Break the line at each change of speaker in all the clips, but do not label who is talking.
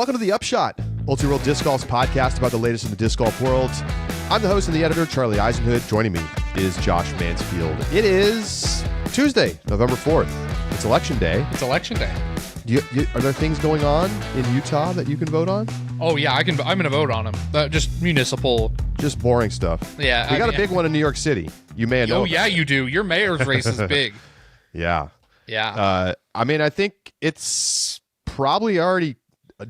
Welcome to the Upshot, Ultra-World Disc Golf's podcast about the latest in the disc golf world. I'm the host and the editor, Charlie Eisenhood. Joining me is Josh Mansfield. It is Tuesday, November 4th. It's Election Day.
It's Election Day.
Are there things going on in Utah that you can vote on?
Oh, yeah, I'm going to vote on them. Just municipal.
Just boring stuff.
Yeah.
We got a big one in New York City. You may know.
Oh, yeah, you do. Your mayor's race is big.
Yeah.
Yeah.
I think it's probably already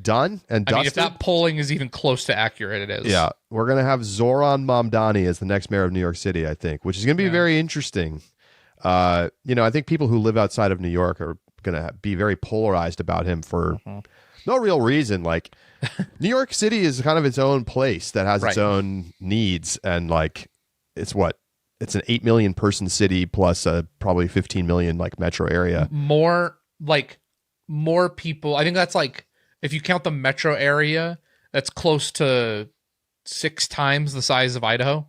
done and dusted.
If that polling is even close to accurate, it is.
Yeah. We're going to have Zoran Mamdani as the next mayor of New York City, I think, which is going to be very interesting. I think people who live outside of New York are going to be very polarized about him for no real reason. Like, New York City is kind of its own place that has its own needs. And it's an 8 million person city plus a probably 15 million metro area.
More people. I think that's if you count the metro area, that's close to 6 times the size of Idaho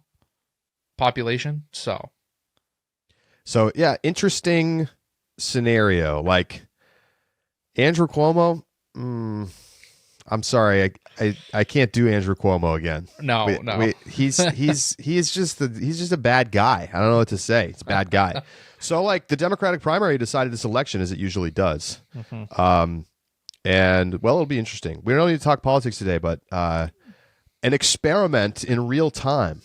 population. So yeah, interesting scenario. Andrew Cuomo, I'm sorry, I can't do Andrew Cuomo again. No.
He's just a bad guy. I don't know what to say. It's a bad guy. So the Democratic primary decided this election as it usually does. And it'll be interesting. We don't need to talk politics today, but an experiment in real time.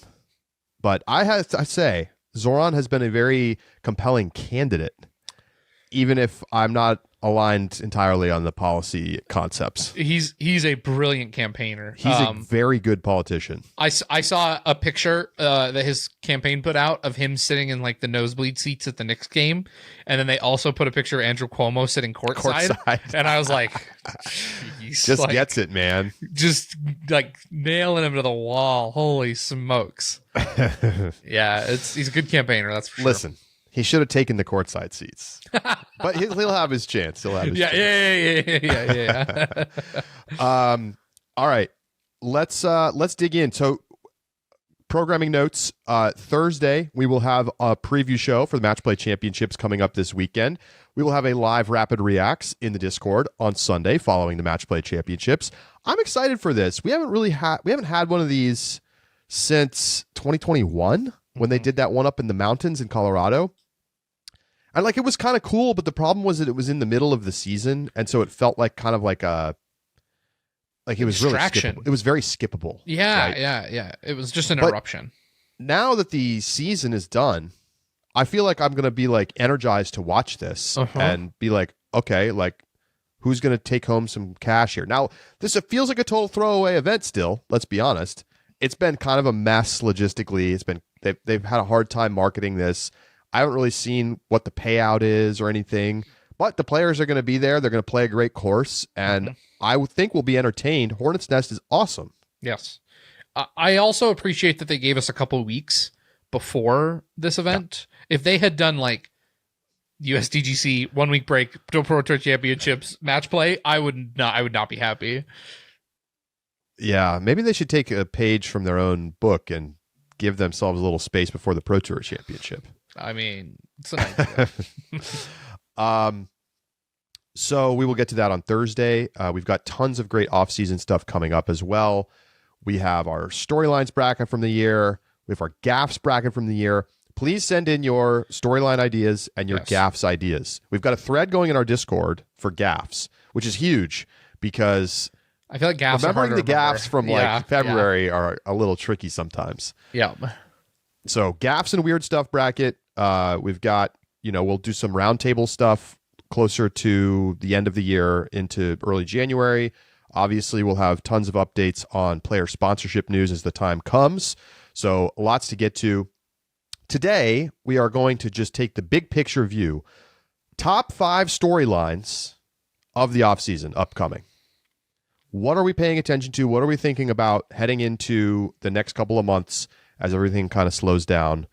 But I have to say, Zoran has been a very compelling candidate, even if I'm not aligned entirely on the policy concepts.
He's a brilliant campaigner.
He's a very good politician.
I saw a picture that his campaign put out of him sitting in the nosebleed seats at the Knicks game, and then they also put a picture of Andrew Cuomo sitting courtside. And I was like,
just gets it, man.
Just nailing him to the wall. Holy smokes. Yeah, he's a good campaigner, that's for sure.
Listen, he should have taken the courtside seats, but he'll have his chance. He'll have his chance.
Yeah.
All right, let's dig in. So, programming notes. Thursday, we will have a preview show for the Match Play Championships coming up this weekend. We will have a live Rapid Reacts in the Discord on Sunday following the Match Play Championships. I'm excited for this. We haven't had one of these since 2021 when they did that one up in the mountains in Colorado. And it was kind of cool, but the problem was that it was in the middle of the season, and so it felt like it was really skippable. It was very skippable.
Yeah, right? Yeah. It was just an eruption.
Now that the season is done, I feel like I'm going to be energized to watch this and be okay, who's going to take home some cash here? Now, it feels like a total throwaway event still, let's be honest. It's been kind of a mess logistically. They've had a hard time marketing this. I haven't really seen what the payout is or anything, but the players are going to be there. They're going to play a great course, and I would think we'll be entertained. Hornets Nest is awesome.
Yes. I also appreciate that they gave us a couple weeks before this event. Yeah. If they had done USDGC 1 week break, Pro Tour Championships match play, I would not be happy.
Yeah, maybe they should take a page from their own book and give themselves a little space before the Pro Tour Championship.
It's an idea.
So we will get to that on Thursday. We've got tons of great off-season stuff coming up as well. We have our Storylines bracket from the year. We have our Gaffs bracket from the year. Please send in your storyline ideas and your Gaffs ideas. We've got a thread going in our Discord for Gaffs, which is huge because
I feel like gaffs
remembering the gaffs from February are a little tricky sometimes.
Yeah.
So gaffs and weird stuff bracket. We've got, we'll do some roundtable stuff closer to the end of the year into early January. Obviously, we'll have tons of updates on player sponsorship news as the time comes. So lots to get to. Today, we are going to just take the big picture view. Top 5 storylines of the offseason upcoming. What are we paying attention to? What are we thinking about heading into the next couple of months as everything kind of slows down?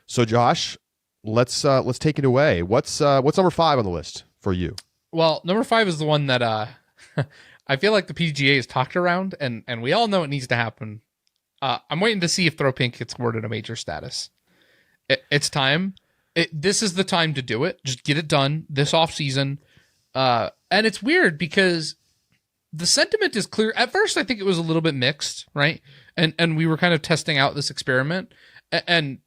So Josh, let's take it away. What's number 5 on the list for you?
Well, number 5 is the one that I feel like the PGA has talked around, and we all know it needs to happen. I'm waiting to see if Throw Pink gets awarded a major status. It's time. This is the time to do it. Just get it done this off season. And it's weird because the sentiment is clear. At first, I think it was a little bit mixed, right? And we were kind of testing out this experiment, and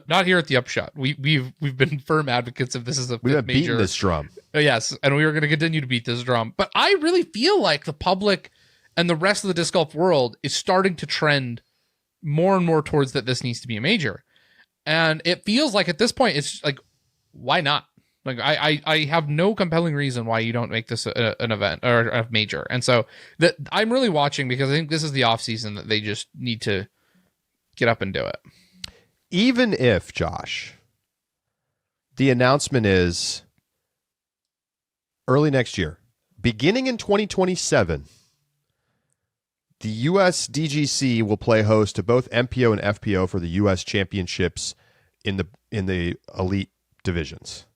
not here at the Upshot. We've been firm advocates of this as a
We've been
major
beating this drum.
Yes, and we are going to continue to beat this drum. But I really feel like the public and the rest of the disc golf world is starting to trend more and more towards that this needs to be a major. And it feels like at this point, it's like, why not? Like I have no compelling reason why you don't make this an event or a major. And so that I'm really watching, because I think this is the off season that they just need to get up and do it.
Even if, Josh, the announcement is early next year, beginning in 2027, the U.S. DGC will play host to both MPO and FPO for the U.S. championships in the elite divisions.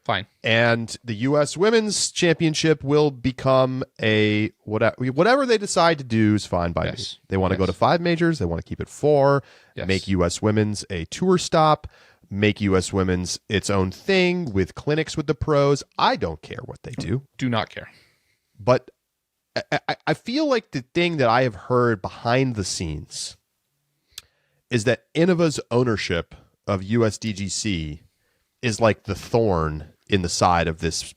Fine.
And the U.S. Women's Championship will become a whatever they decide to do is fine by me. They want to go to 5 majors. They want to keep it 4.
Yes.
Make U.S. Women's a tour stop. Make U.S. Women's its own thing with clinics with the pros. I don't care what they do.
Do not care.
But I feel like the thing that I have heard behind the scenes is that Innova's ownership of USDGC is like the thorn in the side of this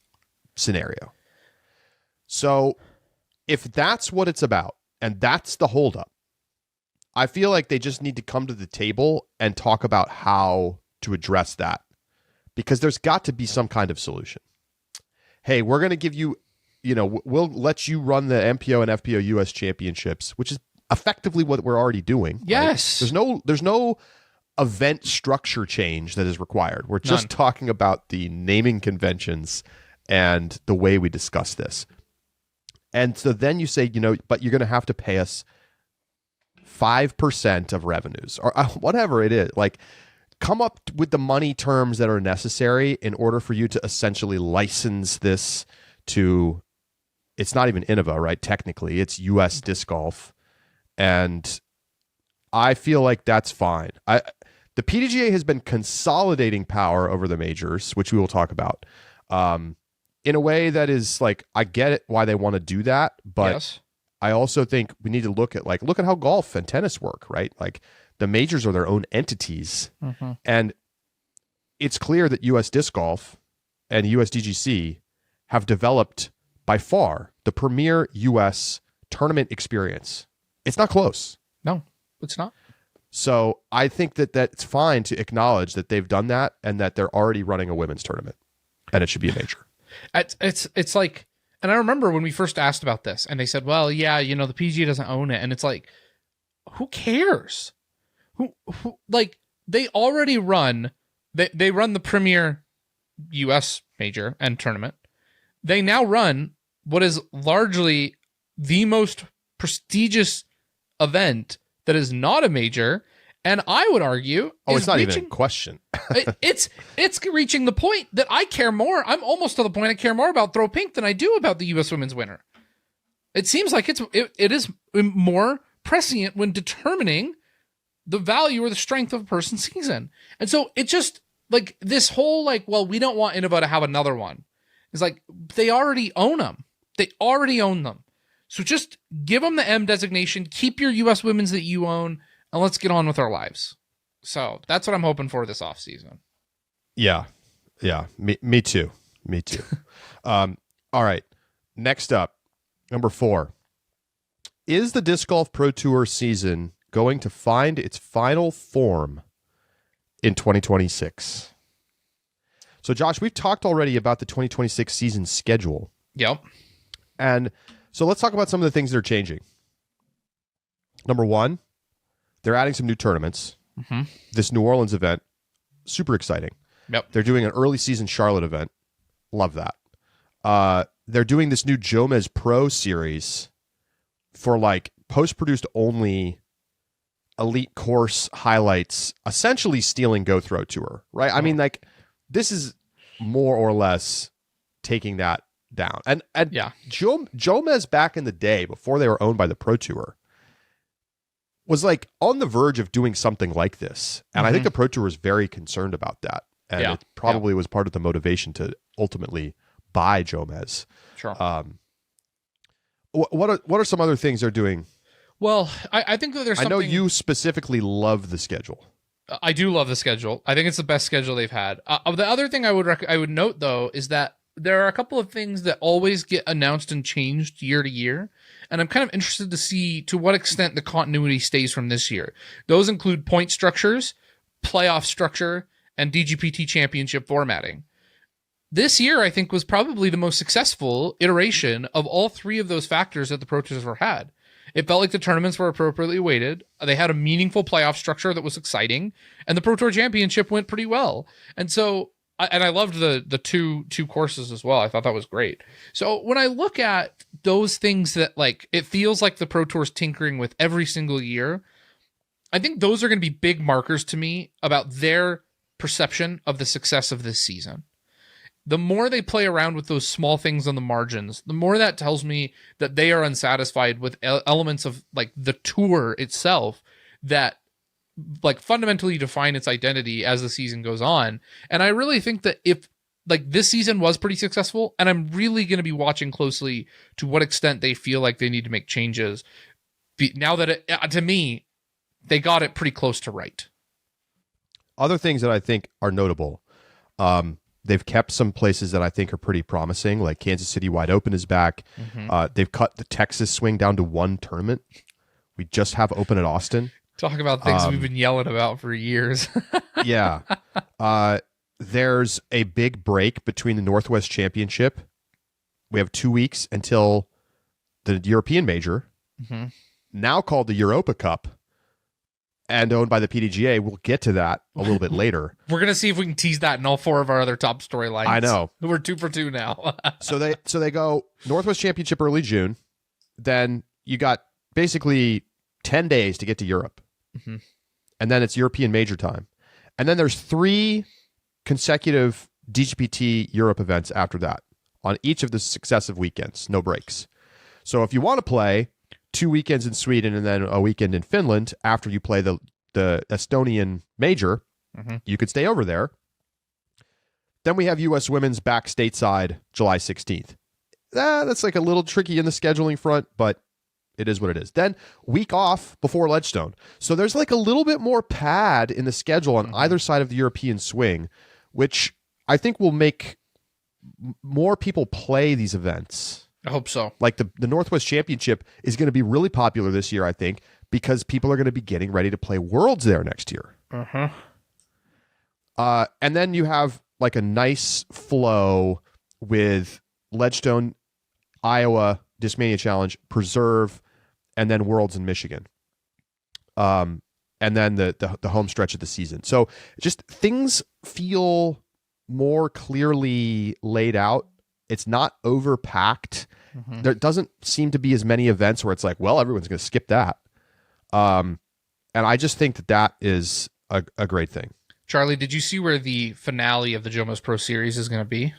scenario. So if that's what it's about, and that's the holdup, I feel like they just need to come to the table and talk about how to address that, because there's got to be some kind of solution. Hey, we're going to give you, we'll let you run the MPO and FPO US championships, which is effectively what we're already doing.
Yes.
Right? There's no event structure change that is required. We're just talking about the naming conventions and the way we discuss this. And so then you say, but you're going to have to pay us 5% of revenues or whatever it is. Like, come up with the money terms that are necessary in order for you to essentially license this to, it's not even Innova, right? Technically, it's US Disc Golf. And I feel like that's fine. The PDGA has been consolidating power over the majors, which we will talk about, in a way that is like, I get it why they want to do that, but yes. I also think we need to look at how golf and tennis work, right? Like, the majors are their own entities, and it's clear that US Disc Golf and USDGC have developed by far the premier US tournament experience. It's not close.
No, it's not.
So I think that it's fine to acknowledge that they've done that and that they're already running a women's tournament, and it should be a major.
It's like, and I remember when we first asked about this, and they said, well, yeah, the PGA doesn't own it, and it's like, who cares? Who like, they already run, they run the premier US major and tournament. They now run what is largely the most prestigious event that is not a major, and I would argue,
it's not even a question.
it's reaching the point that I care more. I'm almost to the point I care more about Throw Pink than I do about the U.S. Women's winner. It seems like it is more prescient when determining the value or the strength of a person's season. And so it just, like, this whole, like, well, we don't want Innova to have another one. It's like, they already own them. They already own them. So just give them the M designation, keep your U.S. Women's that you own, and let's get on with our lives. So that's what I'm hoping for this offseason.
Yeah. Me too. All right. Next up, number 4. Is the Disc Golf Pro Tour season going to find its final form in 2026? So, Josh, we've talked already about the 2026 season schedule.
Yep.
And so let's talk about some of the things that are changing. Number 1, they're adding some new tournaments. This New Orleans event, super exciting.
Yep.
They're doing an early season Charlotte event. Love that. They're doing this new Jomez Pro series for like post-produced only elite course highlights, essentially stealing Go Throw Tour, right? I mean, like, this is more or less taking that down. And
yeah,
Jomez back in the day, before they were owned by the Pro Tour, was like on the verge of doing something like this. And I think the Pro Tour was very concerned about that. And it probably was part of the motivation to ultimately buy Jomez.
Sure.
what are some other things they're doing?
Well, I think that there's
I
something...
know you specifically love the schedule.
I do love the schedule. I think it's the best schedule they've had. The other thing I would note, though, is that there are a couple of things that always get announced and changed year to year, and I'm kind of interested to see to what extent the continuity stays from this year. Those include point structures, playoff structure, and DGPT championship formatting. This year, I think, was probably the most successful iteration of all three of those factors that the Pro Tours ever had. It felt like the tournaments were appropriately weighted. They had a meaningful playoff structure that was exciting, and the Pro Tour Championship went pretty well. And so, I loved the two courses as well. I thought that was great. So when I look at those things that, like, it feels like the Pro Tour's tinkering with every single year, I think those are going to be big markers to me about their perception of the success of this season. The more they play around with those small things on the margins, the more that tells me that they are unsatisfied with elements of, like, the tour itself that, like, fundamentally define its identity as the season goes on. And I really think that if, like, this season was pretty successful, and I'm really going to be watching closely to what extent they feel like they need to make changes. Now that to me, they got it pretty close to right.
Other things that I think are notable. They've kept some places that I think are pretty promising, like Kansas City Wide Open is back. Mm-hmm. They've cut the Texas swing down to one tournament. We just have Open at Austin.
Talk about things we've been yelling about for years.
Yeah. There's a big break between the Northwest Championship. We have 2 weeks until the European Major, now called the Europa Cup, and owned by the PDGA. We'll get to that a little bit later.
We're going to see if we can tease that in all four of our other top storylines.
I know.
We're 2 for 2 now.
So they go Northwest Championship early June. Then you got basically 10 days to get to Europe. Mm-hmm. And then it's European Major time. And then there's 3 consecutive DGPT Europe events after that on each of the successive weekends. No breaks. So if you want to play 2 weekends in Sweden and then a weekend in Finland after you play the Estonian Major, you could stay over there. Then we have U.S. Women's back stateside July 16th. That's like a little tricky in the scheduling front, but it is what it is. Then week off before Ledgestone. So there's like a little bit more pad in the schedule on either side of the European swing, which I think will make more people play these events.
I hope so.
Like the Northwest Championship is going to be really popular this year, I think, because people are going to be getting ready to play Worlds there next year. And then you have like a nice flow with Ledgestone, Iowa, Discmania Challenge, Preserve, and then Worlds in Michigan. And then the home stretch of the season. So just things feel more clearly laid out. It's not overpacked. There doesn't seem to be as many events where it's like, well, everyone's going to skip that. And I just think that is a great thing.
Charlie, did you see where the finale of the Jomos Pro Series is going to be?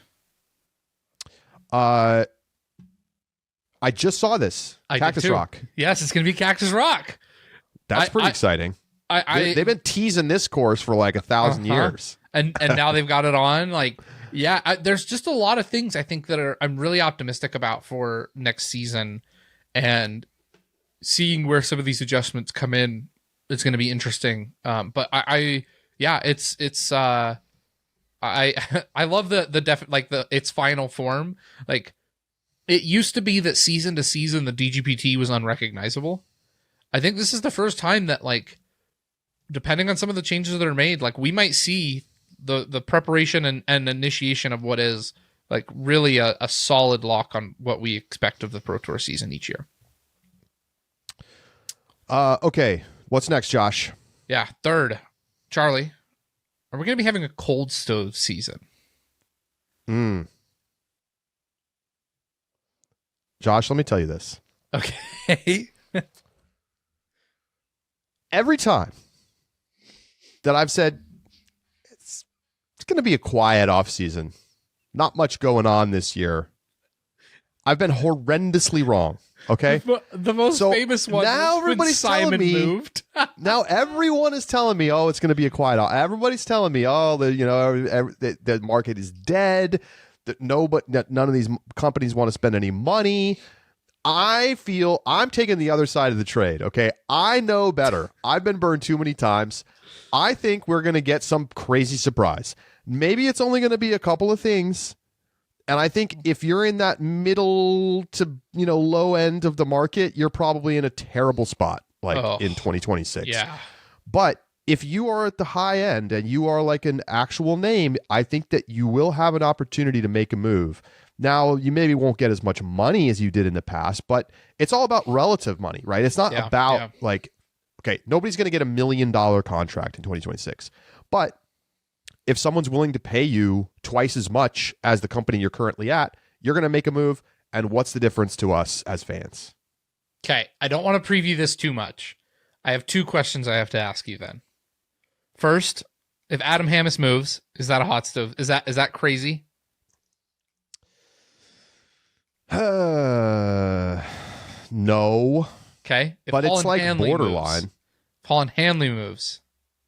I just saw this. Cactus Rock.
Yes, it's going to be Cactus Rock.
That's pretty exciting. They've been teasing this course for like 1,000 years.
And now they've got it on. Like, yeah, there's just a lot of things I think that I'm really optimistic about for next season, and seeing where some of these adjustments come in, it's going to be interesting. But I love its final form. Like, it used to be that season to season the DGPT was unrecognizable. I think this is the first time that, like, depending on some of the changes that are made, like, we might see the preparation and initiation of what is, like, really a solid lock on what we expect of the Pro Tour season each year.
Okay, what's next, Josh?
Yeah, third. Charlie, are we going to be having a cold stove season?
Josh, let me tell you this.
Okay.
Every time that I've said it's going to be a quiet off season, not much going on this year, I've been horrendously wrong. Okay,
the most famous one.
Now everybody's
Simon
telling me.
Moved.
Now everyone is telling me, oh, it's going to be a quiet off. Everybody's telling me, oh, the market is dead. That none of these companies want to spend any money. I feel I'm taking the other side of the trade. Okay. I know better. I've been burned too many times. I think we're going to get some crazy surprise. Maybe it's only going to be a couple of things. And I think if you're in that middle to, low end of the market, you're probably in a terrible spot in 2026.
Yeah.
But if you are at the high end and you are like an actual name, I think that you will have an opportunity to make a move. Now, you maybe won't get as much money as you did in the past, but it's all about relative money, right? It's not about okay, nobody's going to get $1 million contract in 2026. But if someone's willing to pay you twice as much as the company you're currently at, you're going to make a move. And what's the difference to us as fans?
Okay, I don't want to preview this too much. I have 2 questions I have to ask you then. First, if Adam Hammes moves, is that a hot stove? Is that crazy?
No.
Okay.
But it's like borderline.
If Holland Hanley moves,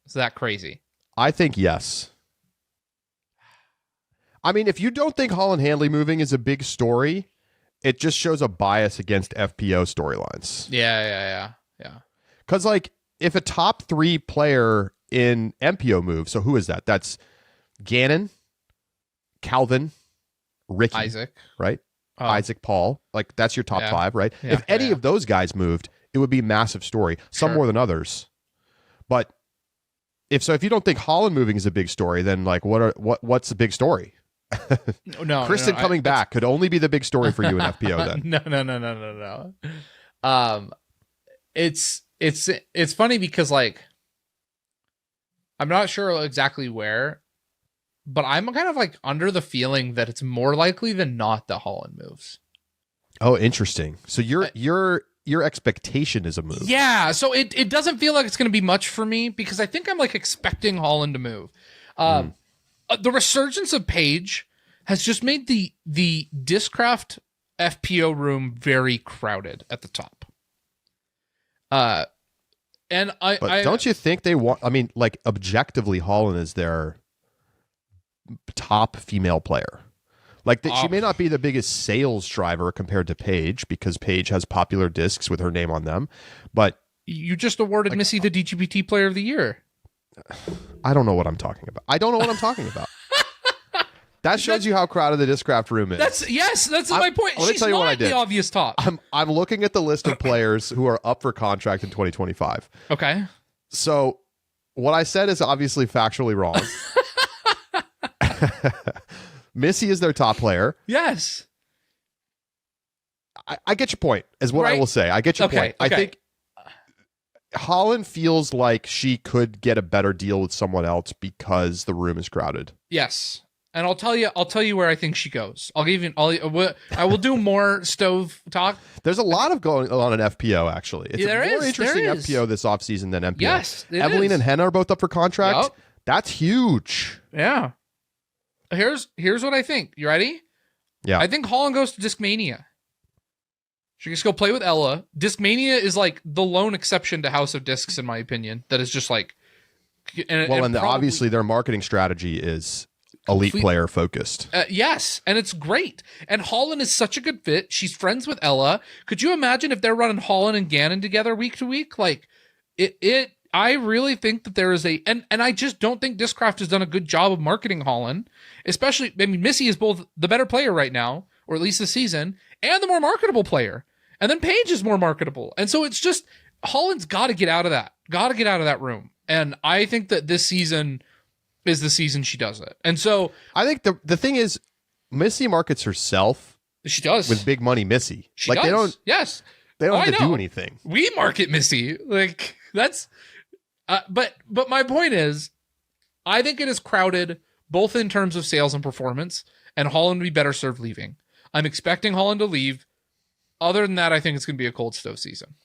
is that crazy?
I think yes. I mean, if you don't think Holland Hanley moving is a big story, it just shows a bias against FPO storylines.
Yeah.
Because, if a top 3 player in MPO moves, so who is that? That's Gannon, Calvin, Ricky.
Isaac.
Right?
Oh.
Isaac, Paul. That's your top 5, right?
Yeah,
if any of those guys moved, it would be a massive story. Some more than others. But if you don't think Holland moving is a big story, then what's the big story? Kristen coming back could only be the big story for you in FPO then.
No. It's funny because I'm not sure exactly where, but I'm kind of under the feeling that it's more likely than not that Holland moves.
Oh, interesting. So your expectation is a move.
Yeah, so it doesn't feel like it's going to be much for me because I think I'm expecting Holland to move. The resurgence of Paige has just made the Discraft FPO room very crowded at the top. And
don't you think they want? I mean, objectively, Holland is their top female player. She may not be the biggest sales driver compared to Paige because Paige has popular discs with her name on them, but
you just awarded Missy the DGPT Player of the Year.
I don't know what I'm talking about. That shows you how crowded the Discraft room is.
That's my point.
Let me tell you what I did.
The obvious top.
I'm looking at the list of players who are up for contract in 2025.
Okay.
So what I said is obviously factually wrong. Missy is their top player.
Yes.
I get your point, is what I will say. I get your point. I think Holland feels like she could get a better deal with someone else because the room is crowded.
Yes. And I'll tell you where I think she goes. I will do more stove talk.
There's a lot of going on in FPO, actually. It's a more interesting FPO this offseason than MPO.
Yes,
Evelyn and Henna are both up for contract.
Yep.
That's huge.
Yeah. Here's what I think. You ready?
Yeah.
I think Holland goes to Discmania. She gets to go play with Ella. Discmania is the lone exception to House of Discs, in my opinion. That is just
obviously their marketing strategy is elite player focused.
Yes, and it's great. And Holland is such a good fit. She's friends with Ella. Could you imagine if they're running Holland and Gannon together week to week? I really think that there is and I just don't think Discraft has done a good job of marketing Holland. Especially, Missy is both the better player right now, or at least this season, and the more marketable player. And then Paige is more marketable. And so it's just, Holland's got to get out of that. Got to get out of that room. And I think that this season is the season she does it. And so
I think the thing is, Missy markets herself.
She does.
With big money Missy.
She does.
They don't.
Yes.
They don't have to do anything.
We market Missy. That's. But my point is, I think it is crowded both in terms of sales and performance, and Holland would be better served leaving. I'm expecting Holland to leave. Other than that, I think it's going to be a cold stove season.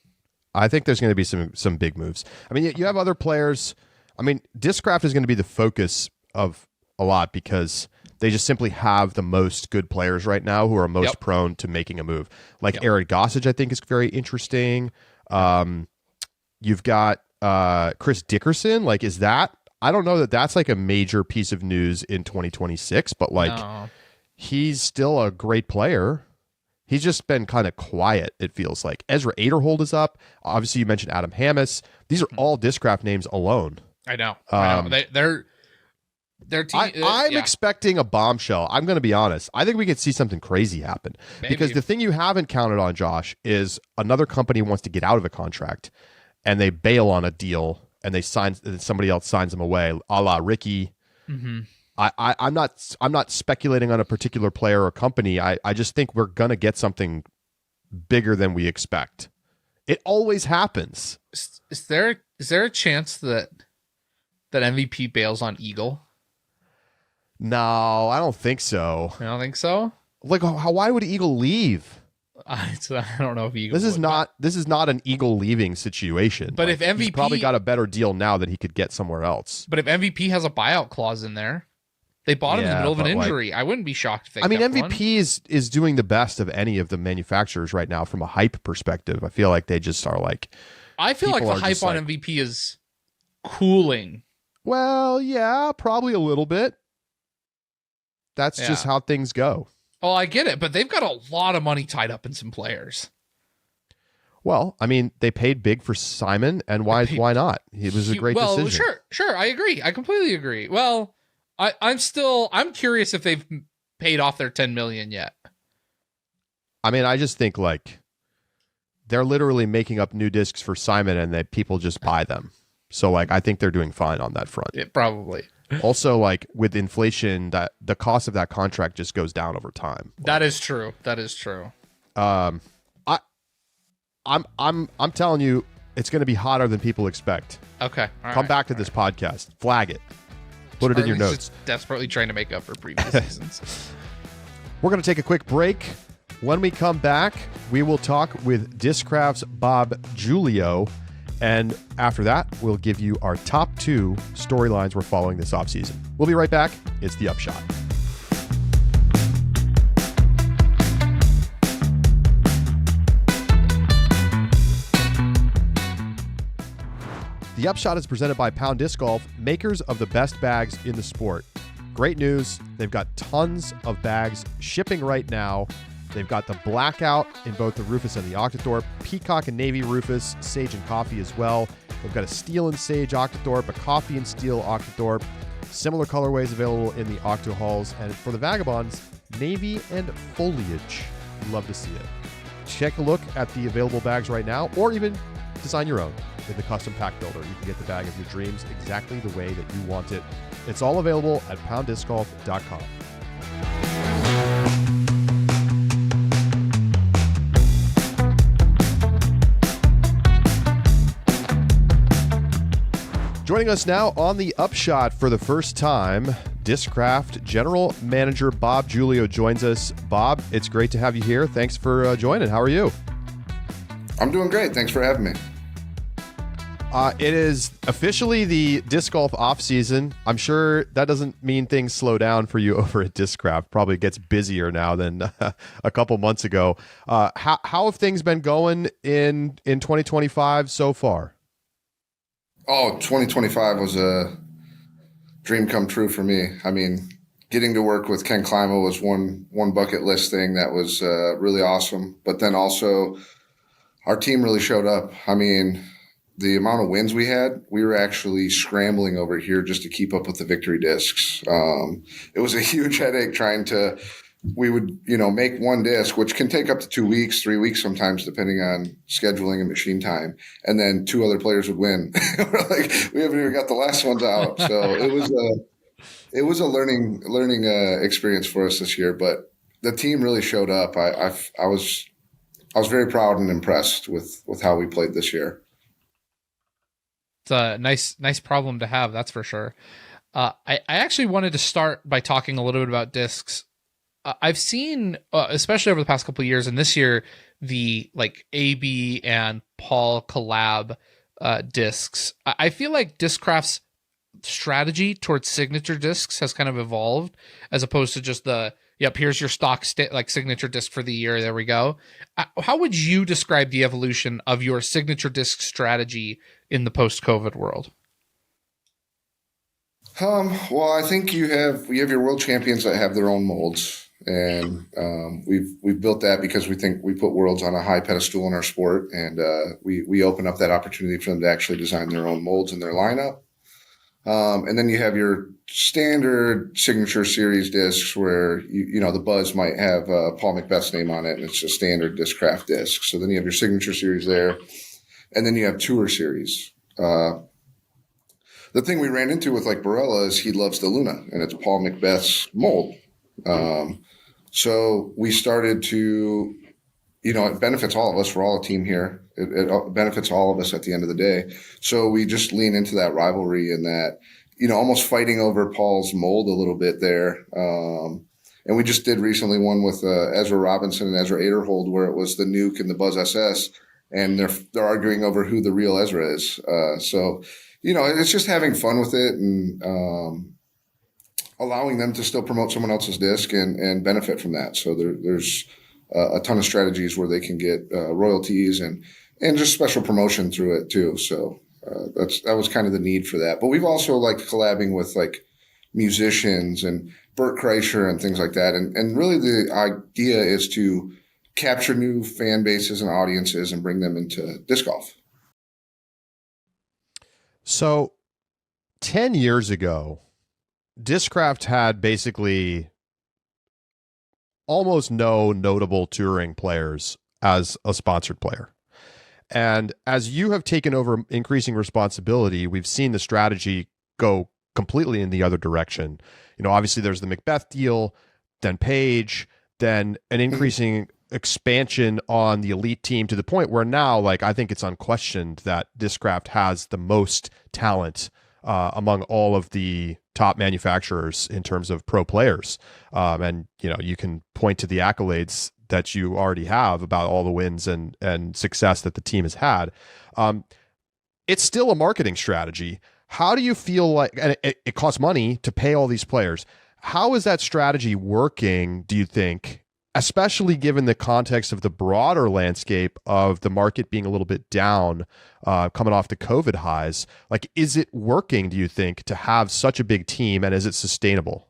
I think there's going to be some big moves. I mean, you have other players. I mean, Discraft is going to be the focus of a lot because they just simply have the most good players right now who are most prone to making a move. Aaron Gossage, I think, is very interesting. You've got Chris Dickerson. Is that? I don't know that that's a major piece of news in 2026, but no. He's still a great player. He's just been kind of quiet, it feels like. Ezra Aderhold is up. Obviously, you mentioned Adam Hammis. These are all Discraft names alone.
I know. Their team.
I'm expecting a bombshell. I'm going to be honest. I think we could see something crazy happen.
Maybe.
Because the thing you haven't counted on, Josh, is another company wants to get out of a contract and they bail on a deal and somebody else signs them away, a la Ricky.
Mm-hmm.
I'm not speculating on a particular player or company. I just think we're going to get something bigger than we expect. It always happens.
Is there a chance that MVP bails on Eagle?
No, I don't think so.
I don't think so.
Like, why would Eagle leave?
I don't know if Eagle.
This is not an Eagle leaving situation.
But
like,
if MVP
he's probably got a better deal now that he could get somewhere else.
But if MVP has a buyout clause in there, they bought him in the middle of an injury. I wouldn't be shocked if they.
MVP is doing the best of any of the manufacturers right now from a hype perspective. I feel like they just are like.
I feel like the hype on MVP is cooling.
Well, yeah, probably a little bit. That's just how things go.
Oh, I get it, but they've got a lot of money tied up in some players.
Well, I mean, they paid big for Simon, and why not? It was a great decision.
Sure, I agree. I completely agree. Well, I'm curious if they've paid off their $10 million yet.
I mean, I just think like they're literally making up new discs for Simon, and that people just buy them. So like, I think they're doing fine on that front.
Yeah, probably.
Also, like with inflation, that the cost of that contract just goes down over time.
That is true.
I'm telling you, it's going to be hotter than people expect.
Okay.
Come back to this podcast. Flag it. Put it in your notes.
Just desperately trying to make up for previous seasons.
We're going to take a quick break. When we come back, we will talk with Discraft's Bob Julio. And after that, we'll give you our top 2 storylines we're following this offseason. We'll be right back. It's The Upshot. The Upshot is presented by Pound Disc Golf, makers of the best bags in the sport. Great news. They've got tons of bags shipping right now. They've got the blackout in both the Rufus and the Octothorpe, peacock and navy Rufus, sage and coffee as well. They've got a steel and sage Octothorpe, a coffee and steel Octothorpe. Similar colorways available in the Octo Halls. And for the Vagabonds, navy and foliage. Love to see it. Take a look at the available bags right now, or even design your own with the custom pack builder. You can get the bag of your dreams exactly the way that you want it. It's all available at PoundDiscGolf.com. Joining us now on the Upshot for the first time, Discraft General Manager Bob Julio joins us. Bob, it's great to have you here. Thanks for joining. How are you?
I'm doing great. Thanks for having me.
It is officially the disc golf off season. I'm sure that doesn't mean things slow down for you over at Discraft. Probably gets busier now than a couple months ago. How have things been going in 2025 so far?
Oh, 2025 was a dream come true for me. I mean, getting to work with Ken Climo was one bucket list thing that was really awesome. But then also our team really showed up. I mean, the amount of wins we had, we were actually scrambling over here just to keep up with the victory discs. It was a huge headache we would, make one disc, which can take up to 2 weeks, 3 weeks sometimes, depending on scheduling and machine time. And then 2 other players would win. We're like, we haven't even got the last ones out. So it was a learning experience for us this year. But the team really showed up. I was very proud and impressed with how we played this year.
It's a nice problem to have, that's for sure. I actually wanted to start by talking a little bit about discs. I've seen, especially over the past couple of years, and this year, the like AB and Paul collab discs. I feel like Discraft's strategy towards signature discs has kind of evolved, as opposed to just here's your stock signature disc for the year. There we go. How would you describe the evolution of your signature disc strategy in the post-COVID world?
Well, I think you have your world champions that have their own molds. And we've built that because we think we put Worlds on a high pedestal in our sport, and we open up that opportunity for them to actually design their own molds in their lineup. And then you have your standard signature series discs where you know the Buzz might have Paul Macbeth's name on it, and it's a standard Discraft disc. So then you have your signature series there, and then you have tour series. The thing we ran into with like Barella is he loves the Luna, and it's Paul Macbeth's mold. So we started to, you know, it benefits all of us. We're all a team here. It benefits all of us at the end of the day. So we just lean into that rivalry and that, you know, almost fighting over Paul's mold a little bit there. And we just did recently one with Ezra Robinson and Ezra Aderhold, where it was the Nuke and the Buzz SS, and they're arguing over who the real Ezra is. So, you know, it's just having fun with it and allowing them to still promote someone else's disc and benefit from that. So there's a ton of strategies where they can get royalties and just special promotion through it too. So that was kind of the need for that. But we've also liked collabing with like musicians and Bert Kreischer and things like that. And really the idea is to capture new fan bases and audiences and bring them into disc golf.
So 10 years ago, Discraft had basically almost no notable touring players as a sponsored player. And as you have taken over increasing responsibility, we've seen the strategy go completely in the other direction. You know, obviously there's the Macbeth deal, then Page, then an increasing expansion on the elite team to the point where now, like, I think it's unquestioned that Discraft has the most talent among all of the top manufacturers in terms of pro players. And, you know, you can point to the accolades that you already have about all the wins and success that the team has had. It's still a marketing strategy. How do you feel like, and it costs money to pay all these players. How is that strategy working, do you think, especially given the context of the broader landscape of the market being a little bit down, coming off the COVID highs? Like, is it working, do you think, to have such a big team, and is it sustainable?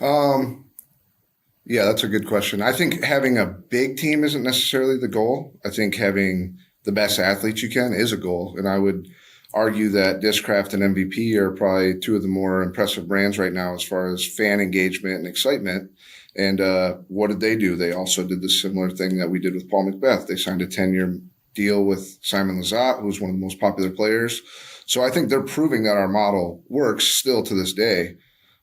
Yeah, that's a good question. I think having a big team isn't necessarily the goal. I think having the best athletes you can is a goal. And I would argue that Discraft and MVP are probably two of the more impressive brands right now as far as fan engagement and excitement. And what did they do? They also did the similar thing that we did with Paul Macbeth. They signed a 10-year deal with Simon Lizotte, who's one of the most popular players. So I think they're proving that our model works still to this day.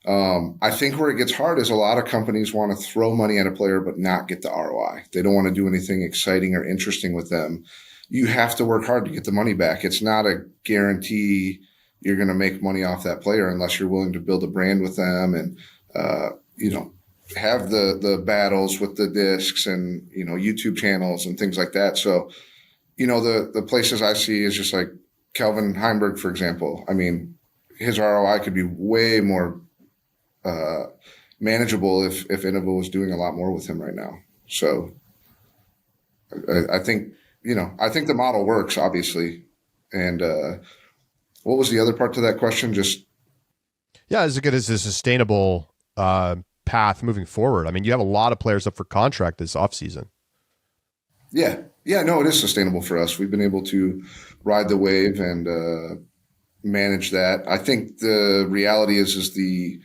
I think where it gets hard is a lot of companies want to throw money at a player but not get the ROI. They don't want to do anything exciting or interesting with them. You have to work hard to get the money back. It's not a guarantee you're going to make money off that player unless you're willing to build a brand with them and, you know, have the battles with the discs and, you know, YouTube channels and things like that. So, you know, the places I see is just like Kelvin Heimberg, for example. I mean, his ROI could be way more manageable if Innova was doing a lot more with him right now. So I think, you know, I think the model works, obviously. And what was the other part to that question? Just
is it good as a sustainable path moving forward? I mean, you have a lot of players up for contract this offseason.
Yeah, no, it is sustainable for us. We've been able to ride the wave and manage that. I think the reality is the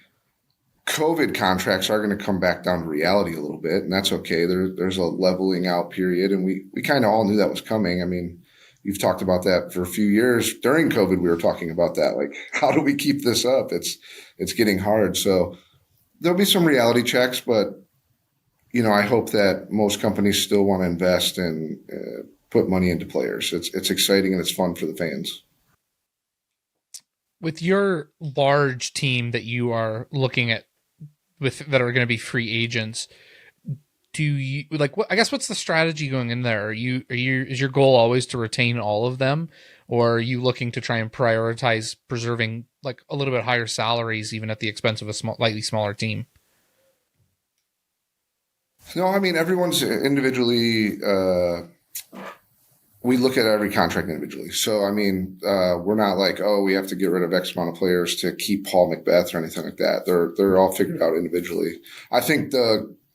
COVID contracts are going to come back down to reality a little bit, and that's okay. There's a leveling out period, and we kind of all knew that was coming. I mean, you've talked about that for a few years. During COVID, we were talking about that. Like, how do we keep this up? It's getting hard. So there'll be some reality checks, but, you know, I hope that most companies still want to invest and put money into players. It's exciting and it's fun for the fans.
With your large team that you are looking at that are going to be free agents, do you like what, I guess what's the strategy going in there? Is your goal always to retain all of them, or are you looking to try and prioritize preserving like a little bit higher salaries even at the expense of a slightly smaller team?
No, I mean, everyone's individually we look at every contract individually. So, I mean, we're not like, oh, we have to get rid of X amount of players to keep Paul Macbeth or anything like that. They're all figured out individually. I think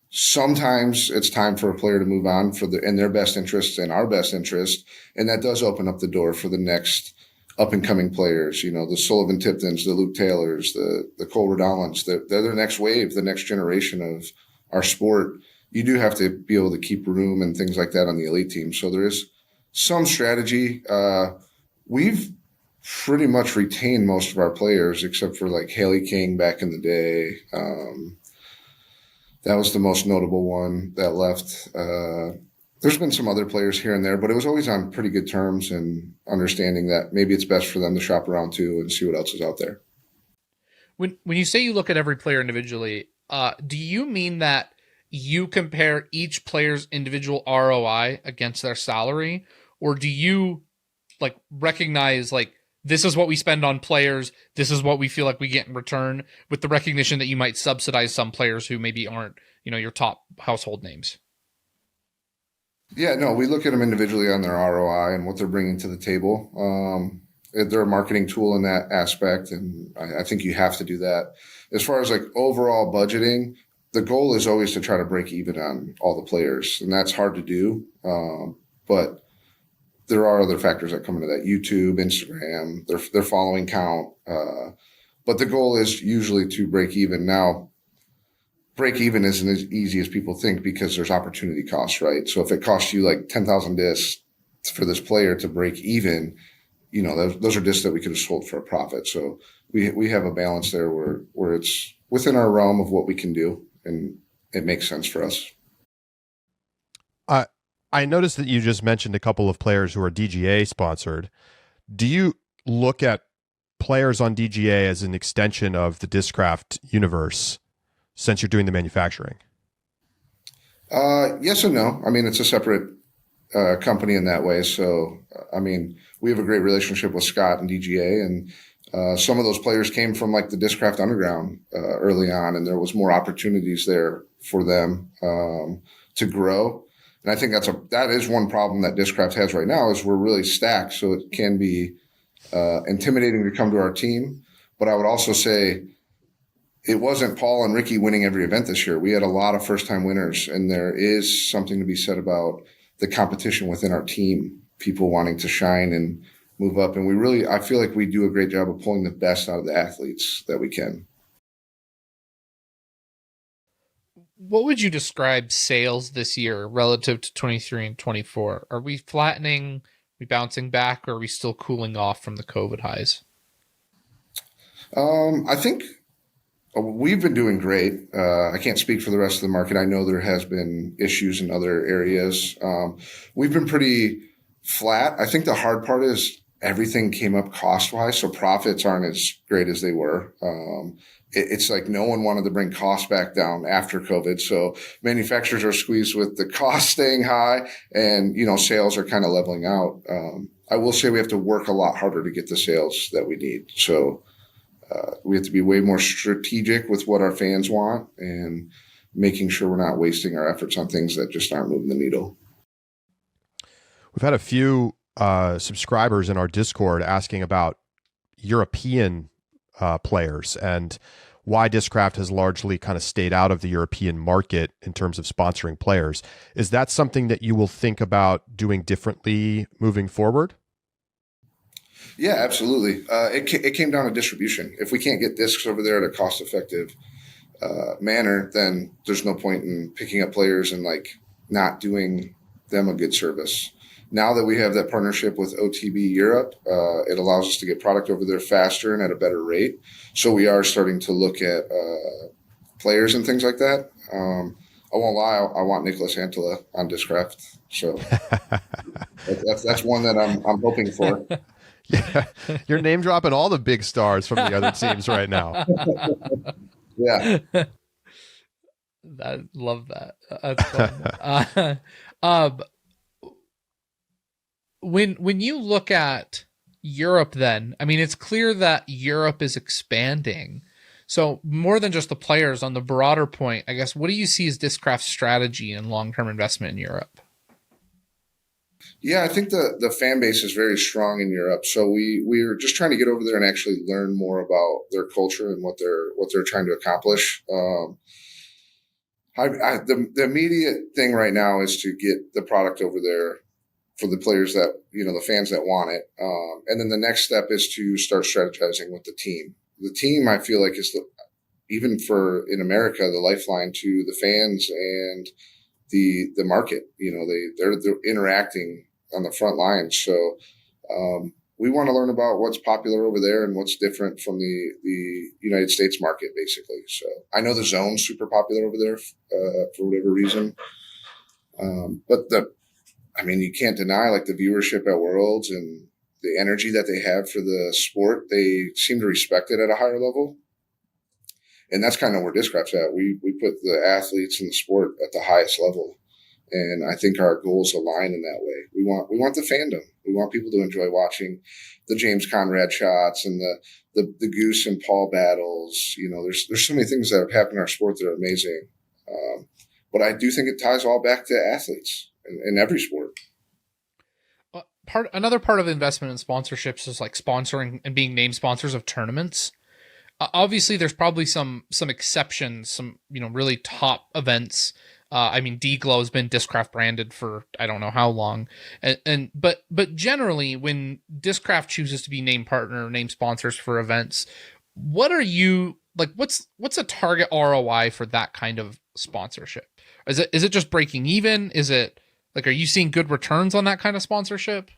sometimes it's time for a player to move on in their best interest and our best interest. And that does open up the door for the next up and coming players, the Sullivan Tiptons, the Luke Taylors, the Cole Redolans. They're the next wave, the next generation of our sport. You do have to be able to keep room and things like that on the elite team. So there is some strategy. We've pretty much retained most of our players except for like Haley King back in the day. That was the most notable one that left. There's been some other players here and there, but it was always on pretty good terms and understanding that maybe it's best for them to shop around too and see what else is out there.
When you say you look at every player individually, do you mean that you compare each player's individual ROI against their salary, or do you like recognize like this is what we spend on players, this is what we feel like we get in return, with the recognition that you might subsidize some players who maybe aren't, your top household names?
Yeah, no, we look at them individually on their ROI and what they're bringing to the table. They're a marketing tool in that aspect, and I think you have to do that. As far as like overall budgeting, the goal is always to try to break even on all the players, and that's hard to do. But there are other factors that come into that: YouTube, Instagram, their following count. But the goal is usually to break even. Now, break even isn't as easy as people think because there's opportunity costs, right? So if it costs you like 10,000 discs for this player to break even, those are discs that we could have sold for a profit. So we have a balance there where it's within our realm of what we can do, and it makes sense for us.
I noticed that you just mentioned a couple of players who are DGA sponsored. Do you look at players on DGA as an extension of the Discraft universe since you're doing the manufacturing?
Yes and no. I mean, it's a separate company in that way. So, I mean, we have a great relationship with Scott and DGA, and some of those players came from like the Discraft Underground early on, and there was more opportunities there for them to grow. And I think that is one problem that Discraft has right now is we're really stacked. So it can be intimidating to come to our team. But I would also say it wasn't Paul and Ricky winning every event this year. We had a lot of first-time winners, and there is something to be said about the competition within our team, people wanting to shine and move up. And I feel like we do a great job of pulling the best out of the athletes that we can.
What would you describe sales this year relative to 23 and 24? Are we flattening, are we bouncing back, or are we still cooling off from the COVID highs?
I think we've been doing great. I can't speak for the rest of the market. I know there has been issues in other areas. We've been pretty flat. I think the hard part is everything came up cost-wise, so profits aren't as great as they were. It's like no one wanted to bring costs back down after COVID. So manufacturers are squeezed with the cost staying high, and, sales are kind of leveling out. I will say we have to work a lot harder to get the sales that we need. So we have to be way more strategic with what our fans want and making sure we're not wasting our efforts on things that just aren't moving the needle.
We've had a few subscribers in our Discord asking about European players and why Discraft has largely kind of stayed out of the European market in terms of sponsoring players. Is that something that you will think about doing differently moving forward?
Yeah, absolutely. It came down to distribution. If we can't get discs over there at a cost-effective manner, then there's no point in picking up players and like not doing them a good service. Now that we have that partnership with OTB Europe, it allows us to get product over there faster and at a better rate. So we are starting to look at players and things like that. I won't lie, I want Nicholas Antela on Discraft. So that's one that I'm hoping for.
Yeah, you're name dropping all the big stars from the other teams right now.
Yeah,
I love that. That's fun. When you look at Europe, then I mean, it's clear that Europe is expanding. So more than just the players, on the broader point, I guess, what do you see as Discraft's strategy and long-term investment in Europe?
Yeah, I think the fan base is very strong in Europe. So we're just trying to get over there and actually learn more about their culture and what they're trying to accomplish. The immediate thing right now is to get the product over there for the players that, the fans that want it. And then the next step is to start strategizing with the team. The team, I feel like, is even for in America, the lifeline to the fans and the market. They're interacting on the front lines. So we want to learn about what's popular over there and what's different from the United States market, basically. So I know the zone's super popular over there for whatever reason. But you can't deny like the viewership at Worlds and the energy that they have for the sport. They seem to respect it at a higher level. And that's kind of where Discraft's at. We put the athletes in the sport at the highest level. And I think our goals align in that way. We want the fandom. We want people to enjoy watching the James Conrad shots and the Goose and Paul battles. There's so many things that have happened in our sport that are amazing. But I do think it ties all back to athletes in every sport.
Another part of investment in sponsorships is like sponsoring and being named sponsors of tournaments. Obviously, there's probably some exceptions, some really top events. D-Glow has been Discraft branded for I don't know how long, but generally, when Discraft chooses to be named partner, named sponsors for events, what are you like? What's a target ROI for that kind of sponsorship? Is it just breaking even? Is it like, are you seeing good returns on that kind of sponsorship?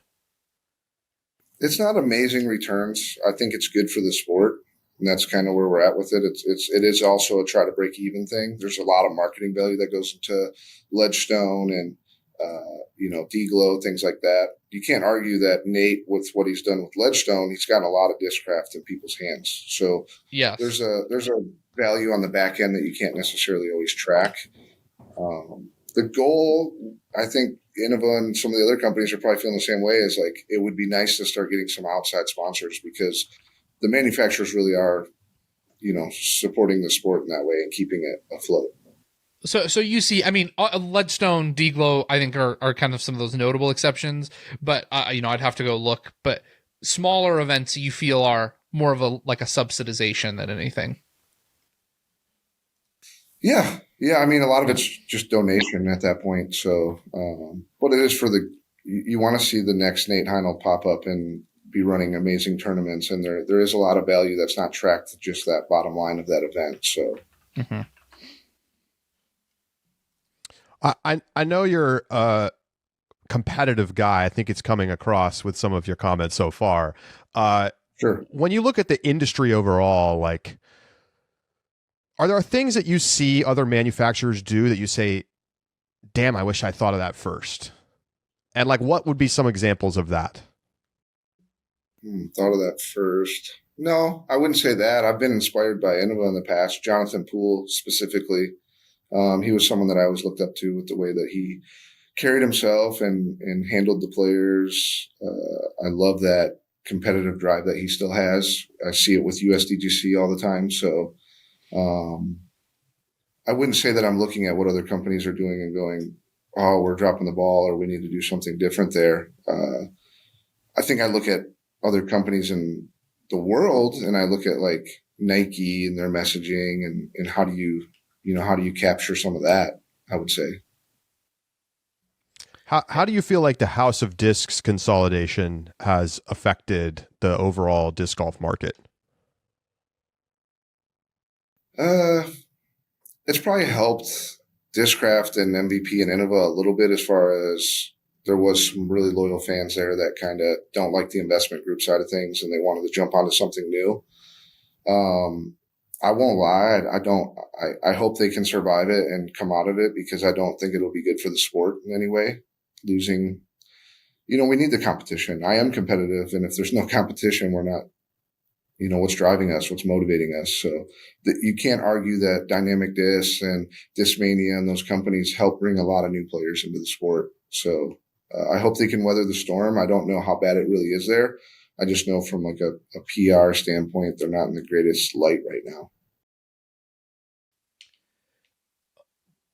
It's not amazing returns. I think it's good for the sport. And that's kind of where we're at with it. It is also a try to break even thing. There's a lot of marketing value that goes into Ledgestone and D-Glow, things like that. You can't argue that Nate, with what he's done with Ledgestone, he's gotten a lot of Discraft in people's hands. So
yeah,
there's a value on the back end that you can't necessarily always track. The goal, I think, Innova and some of the other companies are probably feeling the same way. Is like it would be nice to start getting some outside sponsors because the manufacturers really are, supporting the sport in that way and keeping it afloat.
So you see, Ledgestone, D-Glow, I think are kind of some of those notable exceptions, but I'd have to go look. But smaller events you feel are more of a subsidization than anything.
Yeah. A lot of it's just donation at that point. So, but it is for you want to see the next Nate Heinel pop up and be running amazing tournaments, and there is a lot of value that's not tracked to just that bottom line of that event. So,
I know you're a competitive guy. I think it's coming across with some of your comments so far.
Sure.
When you look at the industry overall, like, are there things that you see other manufacturers do that you say, "Damn, I wish I thought of that first"? And like, what would be some examples of that?
Thought of that first. No, I wouldn't say that. I've been inspired by Innova in the past. Jonathan Poole specifically. He was someone that I always looked up to with the way that he carried himself and handled the players. I love that competitive drive that he still has. I see it with USDGC all the time. So I wouldn't say that I'm looking at what other companies are doing and going, "Oh, we're dropping the ball," or "We need to do something different there." I think I look at other companies in the world and I look at like Nike and their messaging and how do you capture some of that, I would say.
How do you feel like the House of Discs consolidation has affected the overall disc golf market?
It's probably helped Discraft and MVP and Innova a little bit as far as there was some really loyal fans there that kind of don't like the investment group side of things and they wanted to jump onto something new. I won't lie. I hope they can survive it and come out of it because I don't think it'll be good for the sport in any way. Losing, we need the competition. I am competitive. And if there's no competition, we're not, what's driving us, what's motivating us. So you can't argue that Dynamic Disc and Discmania and those companies help bring a lot of new players into the sport. So I hope they can weather the storm. I don't know how bad it really is there. I just know from like a PR standpoint, they're not in the greatest light right now.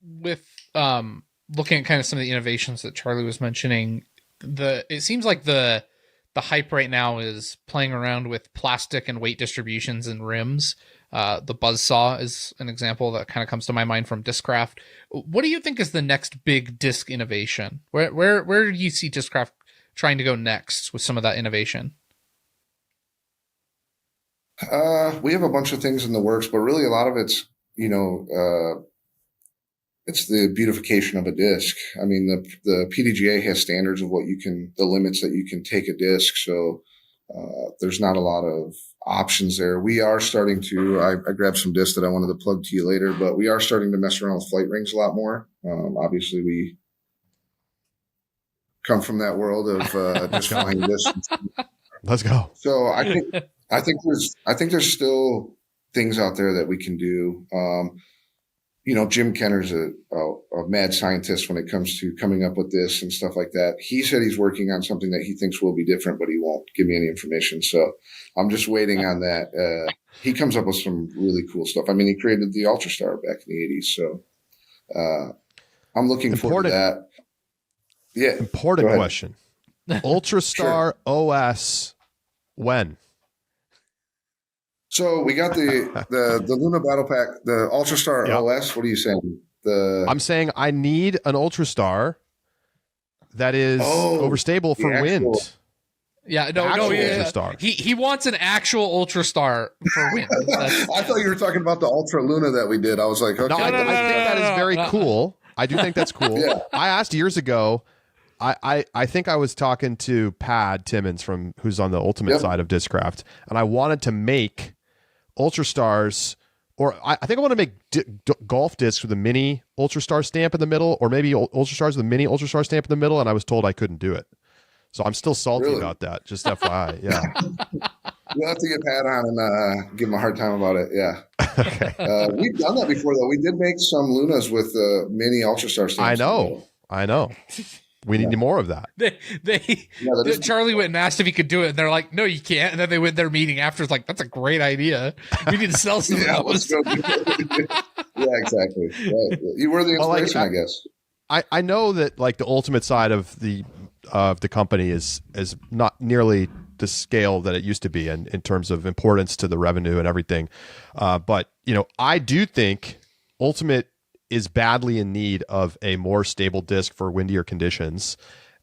With looking at kind of some of the innovations that Charlie was mentioning, it seems like the hype right now is playing around with plastic and weight distributions and rims. The Buzzsaw is an example that kind of comes to my mind from Discraft. What do you think is the next big disc innovation? Where do you see Discraft trying to go next with some of that innovation?
We have a bunch of things in the works, but really a lot of it's, it's the beautification of a disc. I mean, the PDGA has standards of the limits that you can take a disc. So there's not a lot of options there. We are starting to, I grabbed some discs that I wanted to plug to you later, but we are starting to mess around with flight rings a lot more. Obviously, we come from that world of just flying discs.
Let's go.
So I think there's still things out there that we can do. Jim Kenner's a mad scientist when it comes to coming up with this and stuff like that. He said he's working on something that he thinks will be different, but he won't give me any information. So I'm just waiting on that. He comes up with some really cool stuff. I mean, he created the Ultrastar back in the 80s. So I'm looking forward to that. Yeah.
Important question. Ultrastar OS when?
So we got the Luna Battle Pack, the Ultrastar OS. What are you saying?
I'm saying I need an Ultrastar that is overstable for wind.
Yeah, no.
Ultrastar.
He wants an actual Ultrastar for wind.
I thought you were talking about the Ultra Luna that we did. I was like, okay.
No, I think that is very cool. I do think that's cool.
Yeah.
I asked years ago. I think I was talking to Pad Timmons who's on the Ultimate side of Discraft, and I wanted to make Ultrastars, or I think I want to make golf discs with a mini Ultrastar stamp in the middle, or maybe Ultrastars with a mini Ultrastar stamp in the middle, and I was told I couldn't do it. So I'm still salty about that. Just FYI, yeah.
You'll have to get Pat on and give him a hard time about it. Yeah.
Okay.
We've done that before, though. We did make some Lunas with mini Ultrastar stamps.
I know. We need more of that.
Charlie went and asked if he could do it, and they're like, "No, you can't." And then they went their meeting after. It's like, "That's a great idea. We need to sell some of those."
Yeah, exactly. Right. You were the inspiration, I guess.
I know that like the Ultimate side of the company is not nearly the scale that it used to be in terms of importance to the revenue and everything. But I do think Ultimate is badly in need of a more stable disc for windier conditions.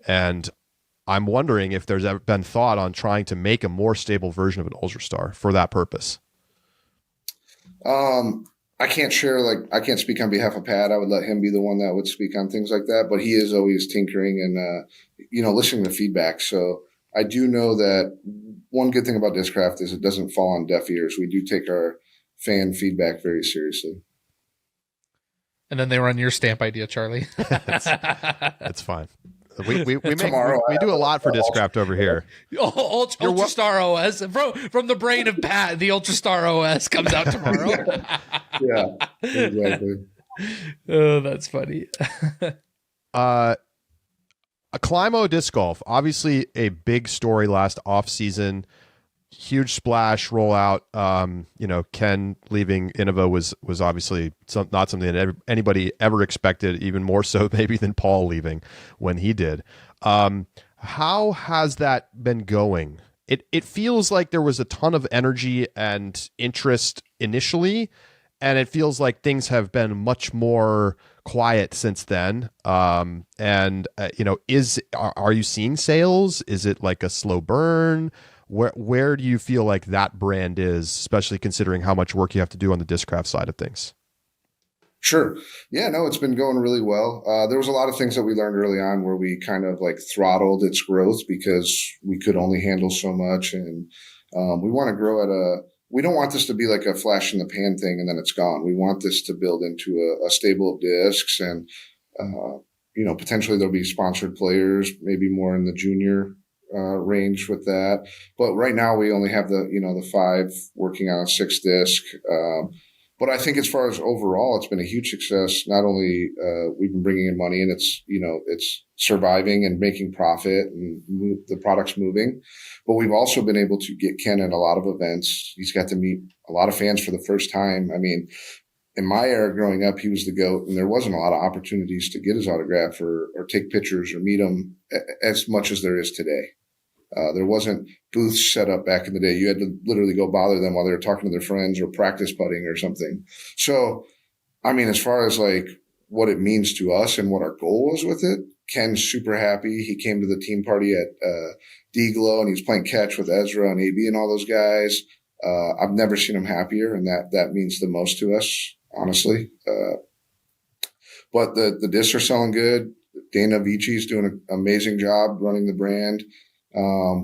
And I'm wondering if there's ever been thought on trying to make a more stable version of an Ultrastar for that purpose.
I can't speak on behalf of Pat. I would let him be the one that would speak on things like that, but he is always tinkering and, listening to feedback. So I do know that one good thing about Discraft is it doesn't fall on deaf ears. We do take our fan feedback very seriously.
And then they run your stamp idea, Charlie.
That's fine. We do a lot for Discraft over here.
Ultrastar OS from the brain of Pat. The Ultrastar OS comes out tomorrow.
Yeah, exactly.
Oh, that's funny.
A Climo disc golf, obviously a big story last off season. Huge splash rollout. Ken leaving Innova was obviously not something that anybody ever expected, even more so maybe than Paul leaving when he did. How has that been going? It feels like there was a ton of energy and interest initially, and it feels like things have been much more quiet since then. Are you seeing sales? Is it like a slow burn? Where do you feel like that brand is, especially considering how much work you have to do on the Discraft side of things?
Sure. Yeah, no, it's been going really well. There was a lot of things that we learned early on where we kind of like throttled its growth because we could only handle so much. And we want to grow we don't want this to be like a flash in the pan thing and then it's gone. We want this to build into a stable of discs and, potentially there'll be sponsored players, maybe more in the junior range with that. But right now we only have the 5 working on a 6 disc. But I think as far as overall, it's been a huge success. Not only we've been bringing in money and it's surviving and making profit and the product's moving, but we've also been able to get Ken at a lot of events. He's got to meet a lot of fans for the first time. I mean, in my era growing up, he was the GOAT, and there wasn't a lot of opportunities to get his autograph or take pictures or meet him as much as there is today. There wasn't booths set up back in the day. You had to literally go bother them while they were talking to their friends or practice putting or something. So, I mean, as far as like what it means to us and what our goal was with it, Ken's super happy. He came to the team party at D-Glow, and he was playing catch with Ezra and AB and all those guys. I've never seen him happier, and that means the most to us, honestly. But the discs are selling good. Dana Vici is doing an amazing job running the brand.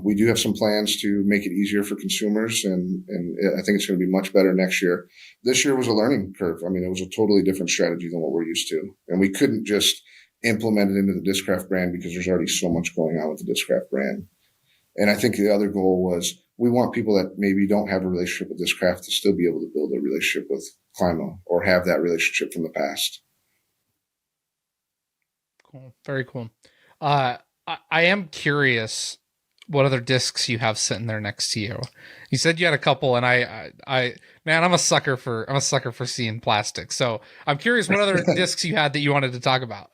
We do have some plans to make it easier for consumers, and I think it's going to be much better next year. This year was a learning curve. I mean, it was a totally different strategy than what we're used to, and we couldn't just implement it into the Discraft brand because there's already so much going on with the Discraft brand. And I think the other goal was we want people that maybe don't have a relationship with Discraft to still be able to build a relationship with Climo or have that relationship from the past.
Cool. Very cool. I am curious what other discs you have sitting there next to you. You said you had a couple, and man, I'm a sucker for seeing plastic. So I'm curious what other discs you had that you wanted to talk about.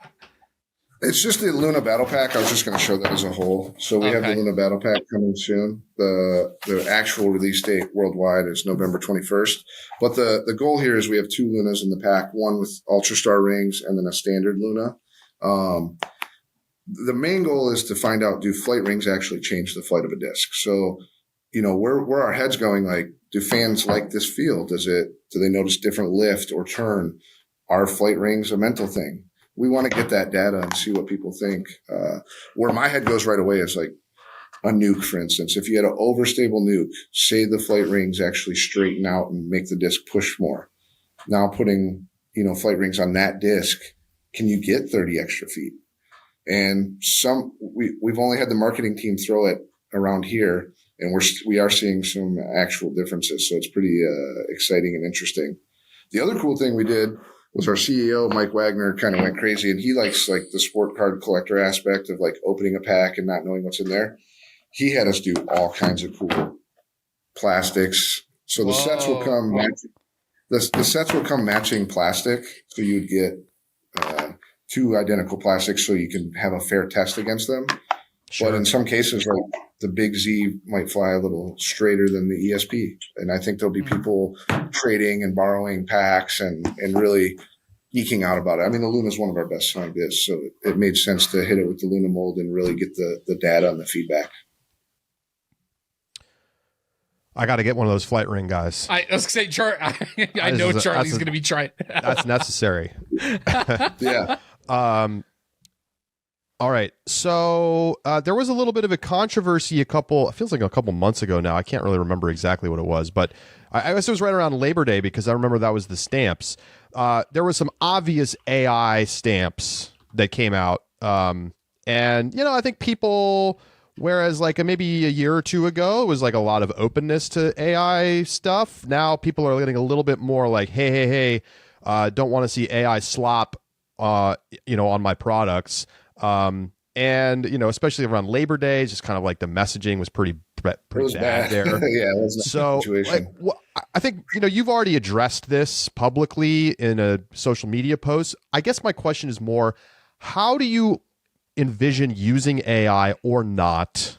It's just the Luna Battle Pack. I was just going to show that as a whole. So we have the Luna Battle Pack coming soon. The actual release date worldwide is November 21st. But the goal here is we have 2 Lunas in the pack, one with Ultra Star rings and then a standard Luna. The main goal is to find out, do flight rings actually change the flight of a disc? So, you know, where our head's going, like, do fans like this feel? Do they notice different lift or turn? Are flight rings a mental thing? We want to get that data and see what people think. Where my head goes right away is like a nuke, for instance. If you had an overstable nuke, say the flight rings actually straighten out and make the disc push more. Now putting, you know, flight rings on that disc, can you get 30 extra feet? And we've only had the marketing team throw it around here, and we are seeing some actual differences. So it's pretty exciting and interesting. The other cool thing we did was our CEO, Mike Wagner, kind of went crazy, and he likes like the sport card collector aspect of like opening a pack and not knowing what's in there. He had us do all kinds of cool plastics. So the sets will come the sets will come matching plastic. So you'd get 2 identical plastics so you can have a fair test against them. Sure. But in some cases, like the Big Z might fly a little straighter than the ESP. And I think there'll be people trading and borrowing packs and really geeking out about it. I mean, the Luna is one of our best selling discs, so it made sense to hit it with the Luna mold and really get the data and the feedback.
I got to get one of those flight ring guys.
I was going to say, I know Charlie's going to be trying.
That's necessary.
Yeah.
All right. So there was a little bit of a controversy it feels like a couple months ago now. I can't really remember exactly what it was, but I guess it was right around Labor Day because I remember that was the stamps. There were some obvious AI stamps that came out. And, you know, I think people, whereas like maybe a year or 2 ago, it was like a lot of openness to AI stuff. Now people are getting a little bit more like, hey, don't want to see AI slop, you know, on my products. And, you know, especially around Labor Day, just kind of like the messaging was pretty bad there.
Yeah, it was
so like, I think, you know, you've already addressed this publicly in a social media post. I guess my question is more, how do you envision using AI or not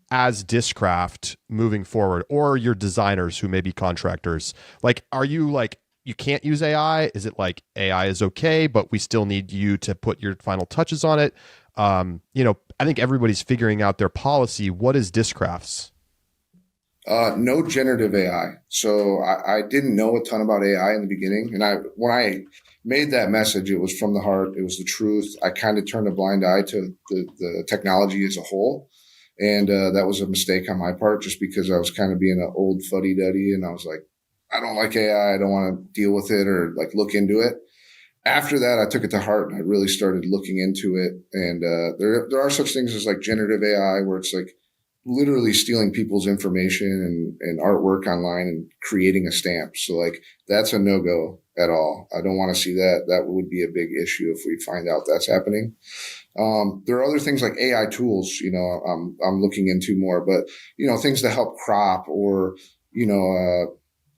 as Discraft moving forward, or your designers who may be contractors? Like, are you like, you can't use AI? Is it like AI is okay, but we still need you to put your final touches on it? You know, I think everybody's figuring out their policy. What is Discraft's?
No generative AI. So I didn't know a ton about AI in the beginning. And when I made that message, it was from the heart. It was the truth. I kind of turned a blind eye to the technology as a whole. And that was a mistake on my part, just because I was kind of being an old fuddy-duddy. And I was like, I don't like AI. I don't want to deal with it or like look into it. After that, I took it to heart and I really started looking into it. And there are such things as like generative AI, where it's like literally stealing people's information and artwork online and creating a stamp. So like that's a no-go at all. I don't want to see that. That would be a big issue if we find out that's happening. There are other things like AI tools, you know, I'm looking into more, but, you know, things to help crop or, you know,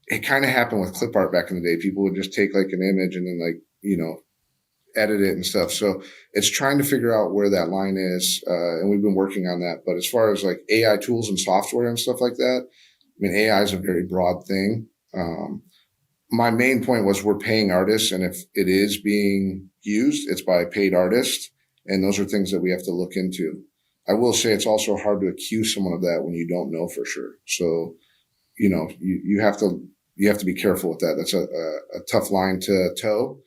it kind of happened with clip art back in the day. People would just take like an image and then like, edit it and stuff. So it's trying to figure out where that line is. And we've been working on that. But as far as like AI tools and software and stuff like that, I mean, AI is a very broad thing. My main point was we're paying artists, and if it is being used, it's by paid artists. And those are things that we have to look into. I will say it's also hard to accuse someone of that when you don't know for sure. So, you have to be careful with that. That's a tough line to toe.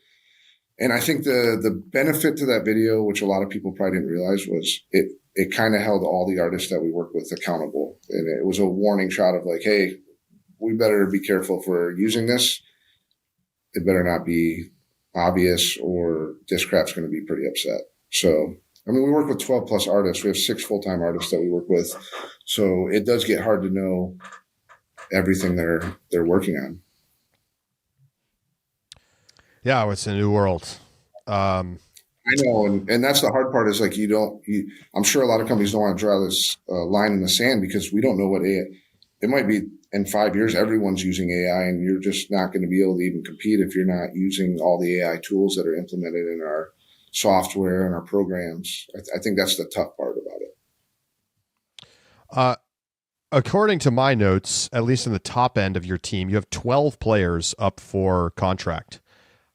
And I think the benefit to that video, which a lot of people probably didn't realize, was it kind of held all the artists that we work with accountable. And it was a warning shot of like, hey, we better be careful if we're using this. It better not be obvious or Discraft's going to be pretty upset. So, I mean, we work with 12 plus artists. We have 6 full-time artists that we work with. So it does get hard to know everything they're working on.
Yeah, it's a new world.
I know, and that's the hard part is like I'm sure a lot of companies don't want to draw this line in the sand because we don't know what AI. It might be in 5 years everyone's using AI, and you're just not going to be able to even compete if you're not using all the AI tools that are implemented in our software and our programs. I think that's the tough part about it.
According to my notes, at least in the top end of your team, you have 12 players up for contract.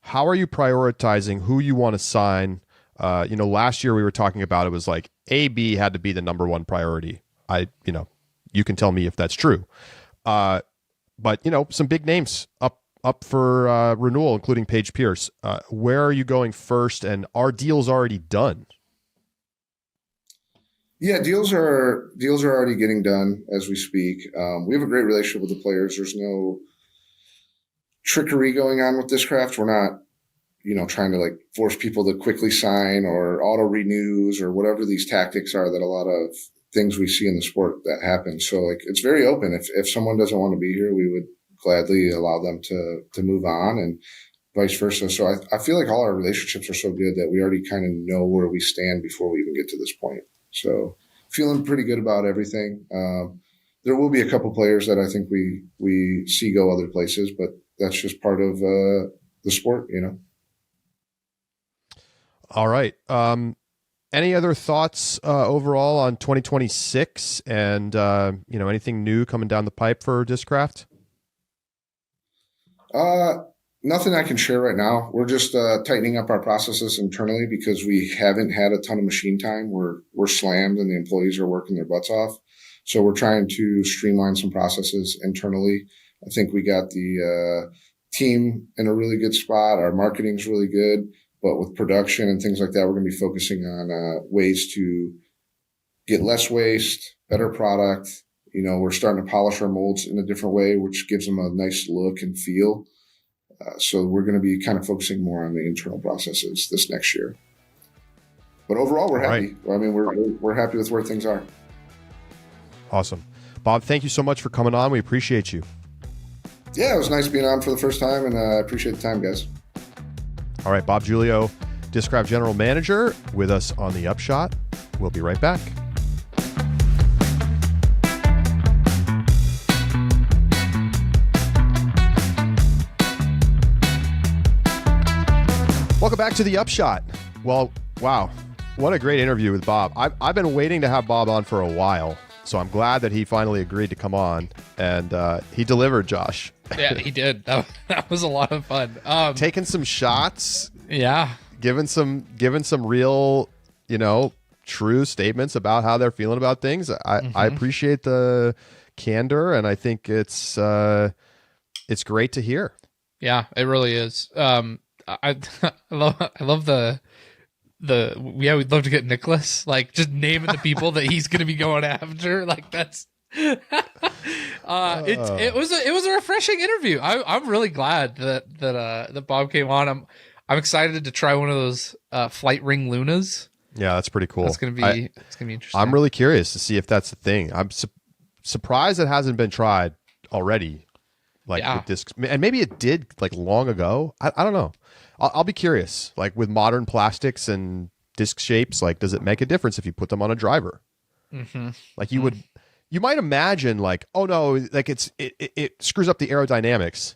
How are you prioritizing who you want to sign? Last year we were talking about it was like AB had to be the number one priority. You can tell me if that's true. But some big names up for renewal, including Paige Pierce. Where are you going first, and are deals already done?
Yeah, deals are already getting done as we speak. We have a great relationship with the players. There's no trickery going on with Discraft. We're not, trying to like force people to quickly sign or auto renews or whatever these tactics are that a lot of things we see in the sport that happen. So like, it's very open. If someone doesn't want to be here, we would gladly allow them to move on and vice versa. So I feel like all our relationships are so good that we already kind of know where we stand before we even get to this point. So feeling pretty good about everything. There will be a couple players that I think we see go other places, but that's just part of the sport,
All right. Any other thoughts overall on 2026 and, anything new coming down the pipe for Discraft?
Nothing I can share right now. We're just tightening up our processes internally because we haven't had a ton of machine time. We're slammed and the employees are working their butts off. So we're trying to streamline some processes internally. I think we got the team in a really good spot. Our marketing's really good, but with production and things like that, we're going to be focusing on ways to get less waste, better product. We're starting to polish our molds in a different way, which gives them a nice look and feel. So we're going to be kind of focusing more on the internal processes this next year. But overall, we're happy. Right. I mean, we're happy with where things are.
Awesome. Bob, thank you so much for coming on. We appreciate you.
Yeah, it was nice being on for the first time, and I appreciate the time, guys.
All right, Bob Julio, Discraft General Manager, with us on the Upshot. We'll be right back. Welcome back to the Upshot. Well, wow, what a great interview with Bob. I've been waiting to have Bob on for a while, so I'm glad that he finally agreed to come on, and he delivered, Josh.
Yeah, he did. That was a lot of fun.
Taking some shots.
Yeah.
Giving some real, true statements about how they're feeling about things. I appreciate the candor, and I think it's great to hear.
Yeah, it really is. I love the we'd love to get Nicholas, like just naming the people that he's going to be going after. Like that's it was a refreshing interview. I'm really glad that Bob came on. I'm excited to try one of those flight ring Lunas.
Yeah, that's pretty cool.
It's gonna be interesting.
I'm really curious to see if that's the thing. I'm surprised it hasn't been tried already. Like with discs, and maybe it did like long ago. I don't know. I'll be curious. Like with modern plastics and disc shapes, like does it make a difference if you put them on a driver?
Mm-hmm.
Like you you might imagine like, oh no, like it screws up the aerodynamics.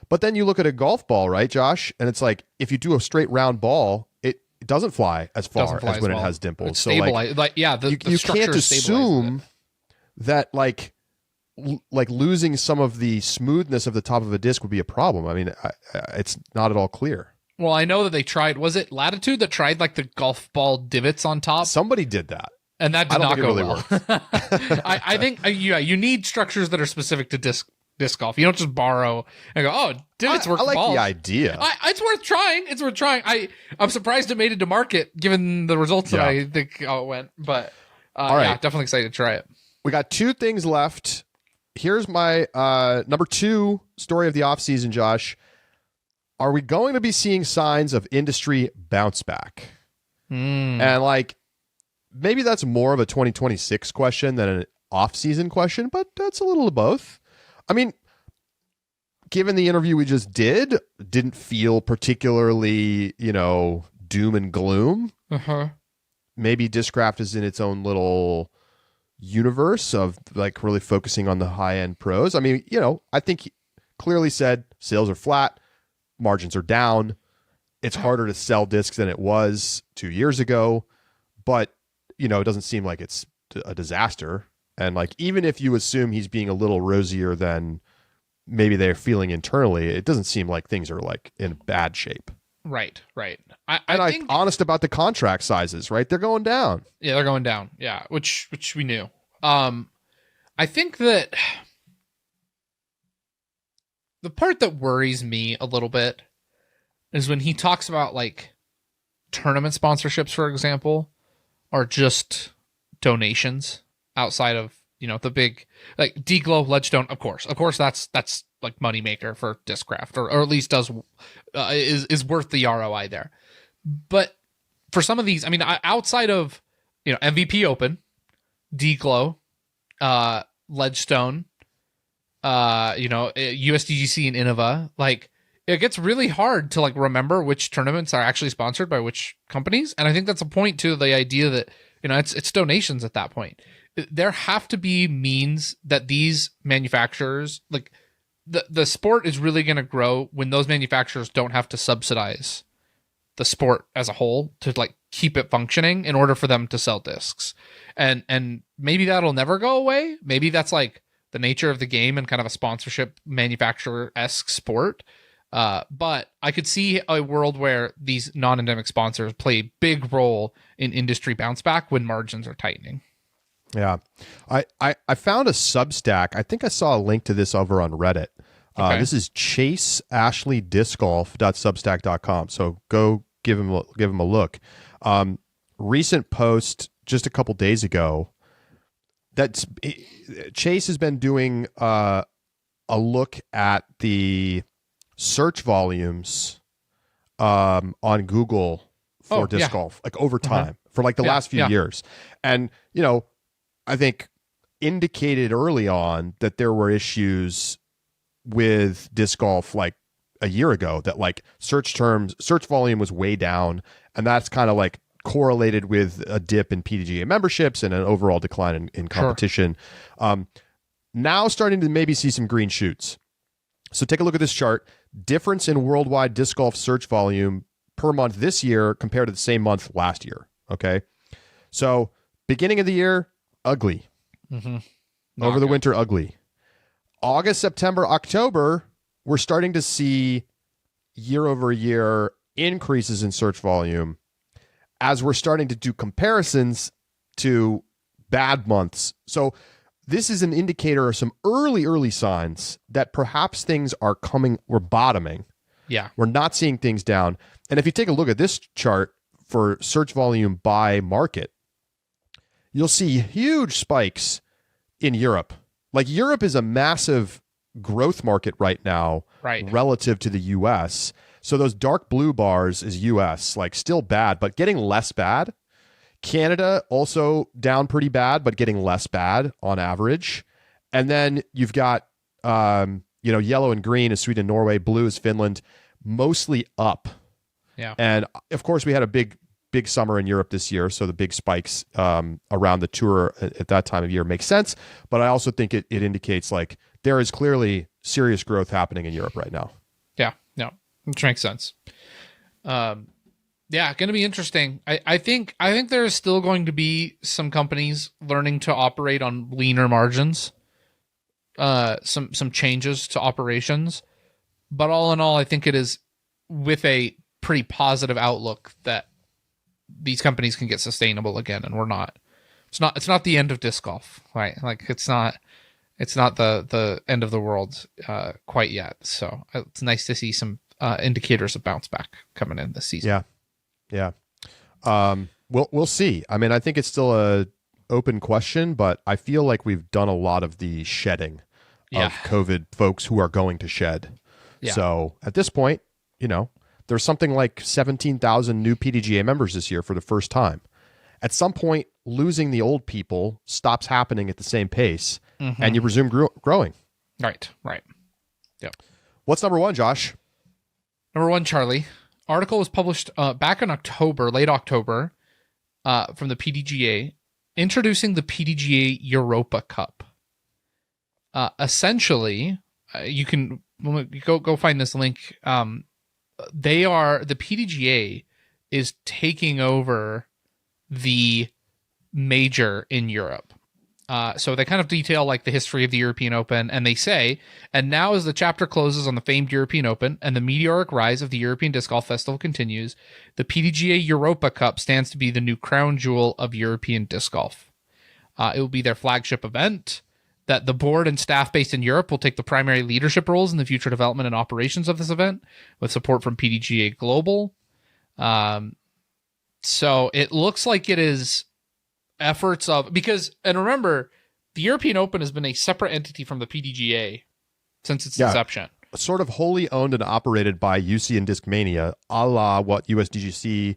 But then you look at a golf ball, right, Josh? And it's like, if you do a straight round ball, it doesn't fly as far as when it has dimples.
It's
so
stabilized.
you can't assume that like losing some of the smoothness of the top of a disc would be a problem. I mean, it's not at all clear.
Well, I know that they tried. Was it Latitude that tried like the golf ball divots on top?
Somebody did that.
And that did not go
really
well. I think you need structures that are specific to disc golf. You don't just borrow and go, oh, divots work.
I like
balls.
the idea.
It's worth trying. It's worth trying. I'm surprised it made it to market given the results that I think it went. But all right. Definitely excited to try it.
We got 2 things left. Here's my number 2 story of the offseason, Josh. Are we going to be seeing signs of industry bounce back? And like, maybe that's more of a 2026 question than an off-season question, but that's a little of both. I mean, given the interview we just didn't feel particularly, doom and gloom. Maybe Discraft is in its own little universe of like really focusing on the high-end pros. I mean, I think he clearly said sales are flat, margins are down. It's harder to sell discs than it was 2 years ago, but it doesn't seem like it's a disaster. And like, even if you assume he's being a little rosier than maybe they're feeling internally, it doesn't seem like things are like in bad shape.
Right.
I think honest about the contract sizes, right? They're going down.
Yeah, they're going down. Yeah, which we knew. I think that the part that worries me a little bit is when he talks about like tournament sponsorships, for example, are just donations outside of, the big like D-Glow, Ledgestone. Of course, that's like moneymaker for Discraft, or at least is worth the ROI there. But for some of these, I mean, outside of MVP Open, D-Glow, Ledgestone, USDGC and Innova, like it gets really hard to like remember which tournaments are actually sponsored by which companies. And I think that's a point to the idea that it's donations at that point. There have to be means that these manufacturers, like the sport is really going to grow when those manufacturers don't have to subsidize the sport as a whole to like keep it functioning in order for them to sell discs. And maybe that'll never go away. Maybe that's like the nature of the game and kind of a sponsorship manufacturer-esque sport. But I could see a world where these non-endemic sponsors play a big role in industry bounce back when margins are tightening.
Yeah. I found a Substack. I think I saw a link to this over on Reddit. This is chaseashley.discgolf.substack.com. So go give him a look. Recent post just a couple days ago that Chase has been doing a look at the search volumes on Google for disc golf, like over time for like the last few years. And, I think indicated early on that there were issues with disc golf like a year ago, that like search volume was way down. And that's kind of like correlated with a dip in PDGA memberships and an overall decline in competition. Sure. Now starting to maybe see some green shoots. So take a look at this chart. Difference in worldwide disc golf search volume per month this year compared to the same month last year. Okay. So beginning of the year, ugly. Over the winter, ugly. August, September, October, we're starting to see year over year increases in search volume as we're starting to do comparisons to bad months. So this is an indicator of some early signs that perhaps things are we're bottoming.
Yeah.
We're not seeing things down. And if you take a look at this chart for search volume by market, you'll see huge spikes in Europe. Like Europe is a massive growth market right now, relative to the US. So those dark blue bars is US, like still bad, but getting less bad. Canada also down pretty bad, but getting less bad on average. And then you've got, yellow and green is Sweden, Norway, blue is Finland, mostly up.
Yeah.
And of course we had a big big summer in Europe this year, so the big spikes around the tour at that time of year makes sense. But I also think it indicates like there is clearly serious growth happening in Europe right now.
Yeah, no, which makes sense. Yeah, going to be interesting. I think there's still going to be some companies learning to operate on leaner margins, some changes to operations, but all in all, I think it is with a pretty positive outlook that these companies can get sustainable again, and we're not. It's not the end of disc golf, right? Like it's not the end of the world quite yet. So it's nice to see some indicators of bounce back coming in this season.
Yeah. We'll see. I mean, I think it's still a open question, but I feel like we've done a lot of the shedding of COVID folks who are going to shed.
Yeah.
So at this point, there's something like 17,000 new PDGA members this year for the first time. At some point, losing the old people stops happening at the same pace, and you resume growing.
Right. Yep.
What's number one, Josh?
Number one, Charlie. Article was published back in late October, from the PDGA, introducing the PDGA Europa Cup. Essentially, you can go find this link. The PDGA is taking over the major in Europe. So they kind of detail like the history of the European Open, and they say, and now as the chapter closes on the famed European Open and the meteoric rise of the European Disc Golf Festival continues, the PDGA Europa Cup stands to be the new crown jewel of European disc golf. It will be their flagship event, that the board and staff based in Europe will take the primary leadership roles in the future development and operations of this event, with support from PDGA Global. So it looks like it is efforts of, and remember, the European Open has been a separate entity from the PDGA since its inception.
Sort of wholly owned and operated by UC and Discmania, a la what USDGC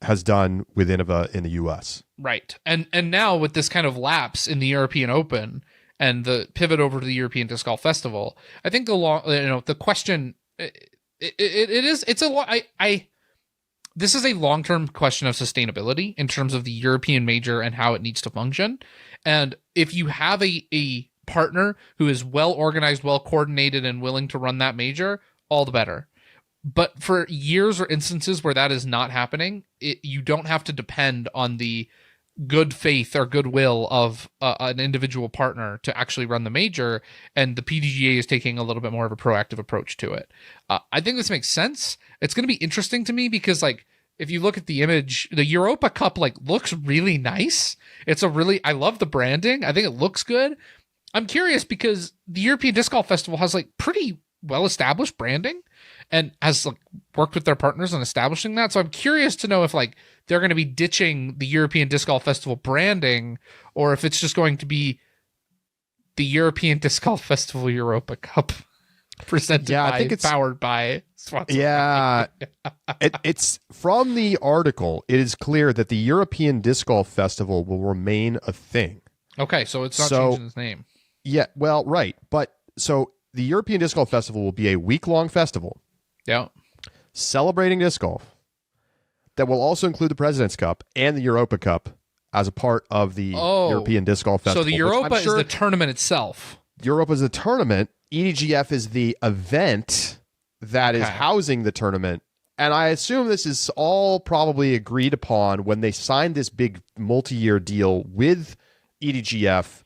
has done with Innova in the US.
Right. And now with this kind of lapse in the European Open and the pivot over to the European Disc Golf Festival, I think the question this is a long-term question of sustainability in terms of the European major and how it needs to function. And if you have a partner who is well-organized, well-coordinated, and willing to run that major, all the better. But for years or instances where that is not happening, you don't have to depend on the good faith or goodwill of an individual partner to actually run the major, and the PDGA is taking a little bit more of a proactive approach to it. I think this makes sense. It's going to be interesting to me because, like, if you look at the image, the Europa Cup looks really nice. I love the branding. I think it looks good. I'm curious because the European Disc Golf Festival has pretty well-established branding and has worked with their partners on establishing that. So I'm curious to know if they're going to be ditching the European Disc Golf Festival branding, or if it's just going to be the European Disc Golf Festival Europa Cup powered by Swanson.
Yeah. It's from the article, it is clear that the European Disc Golf Festival will remain a thing.
Okay, so it's not changing its name.
Yeah, well, right. But so the European Disc Golf Festival will be a week-long festival.
Yeah.
Celebrating disc golf that will also include the President's Cup and the Europa Cup as a part of the European Disc Golf Festival.
So the Europa is the tournament itself.
Europa is the tournament. EDGF is the event that is housing the tournament. And I assume this is all probably agreed upon when they signed this big multi-year deal with EDGF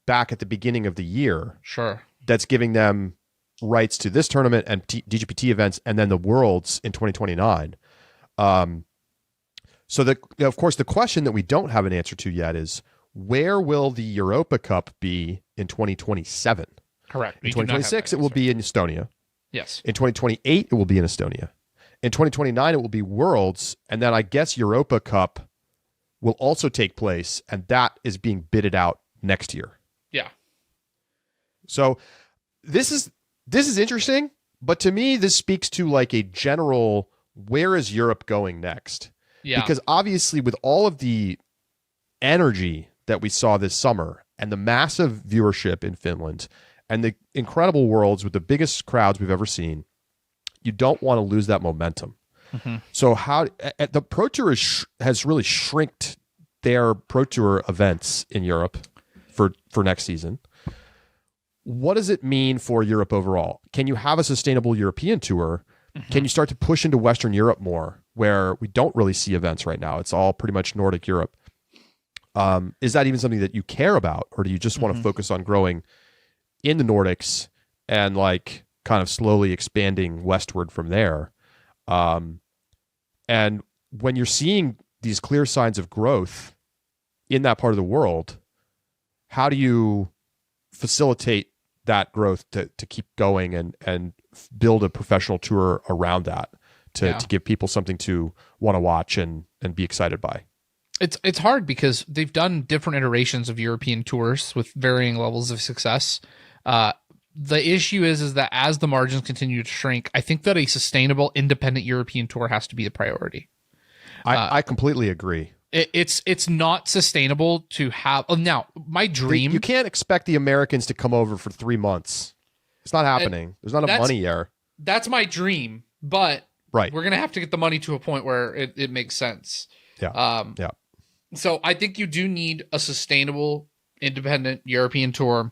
back at the beginning of the year.
Sure.
That's giving them rights to this tournament and DGPT events and then the Worlds in 2029. So of course, the question that we don't have an answer to yet is, where will the Europa Cup be in 2027?
Correct.
In 2026, it will be in Estonia.
Yes.
In 2028, it will be in Estonia. In 2029, it will be Worlds, and then I guess Europa Cup will also take place, and that is being bidded out next year.
Yeah.
So this is interesting, but to me, this speaks to a general, where is Europe going next?
Yeah.
Because obviously, with all of the energy that we saw this summer and the massive viewership in Finland and the incredible Worlds with the biggest crowds we've ever seen, you don't want to lose that momentum. So the Pro Tour has really shrinked their Pro Tour events in Europe for next season. What does it mean for Europe overall? Can you have a sustainable European tour? Can you start to push into Western Europe more, where we don't really see events right now? It's all pretty much Nordic Europe. Is that even something that you care about, or do you just want to focus on growing in the Nordics and like kind of slowly expanding westward from there? And when you're seeing these clear signs of growth in that part of the world, how do you facilitate that growth to keep going and build a professional tour around that to give people something to want to watch and be excited by?
It's hard because they've done different iterations of European tours with varying levels of success. The issue is that as the margins continue to shrink, I think that a sustainable independent European tour has to be the priority.
I completely agree.
It's not sustainable to have. Now, my dream.
You can't expect the Americans to come over for 3 months. It's not happening. There's not enough money there.
That's my dream, but
right.
We're gonna have to get the money to a point where it makes sense.
Yeah.
So I think you do need a sustainable independent European tour.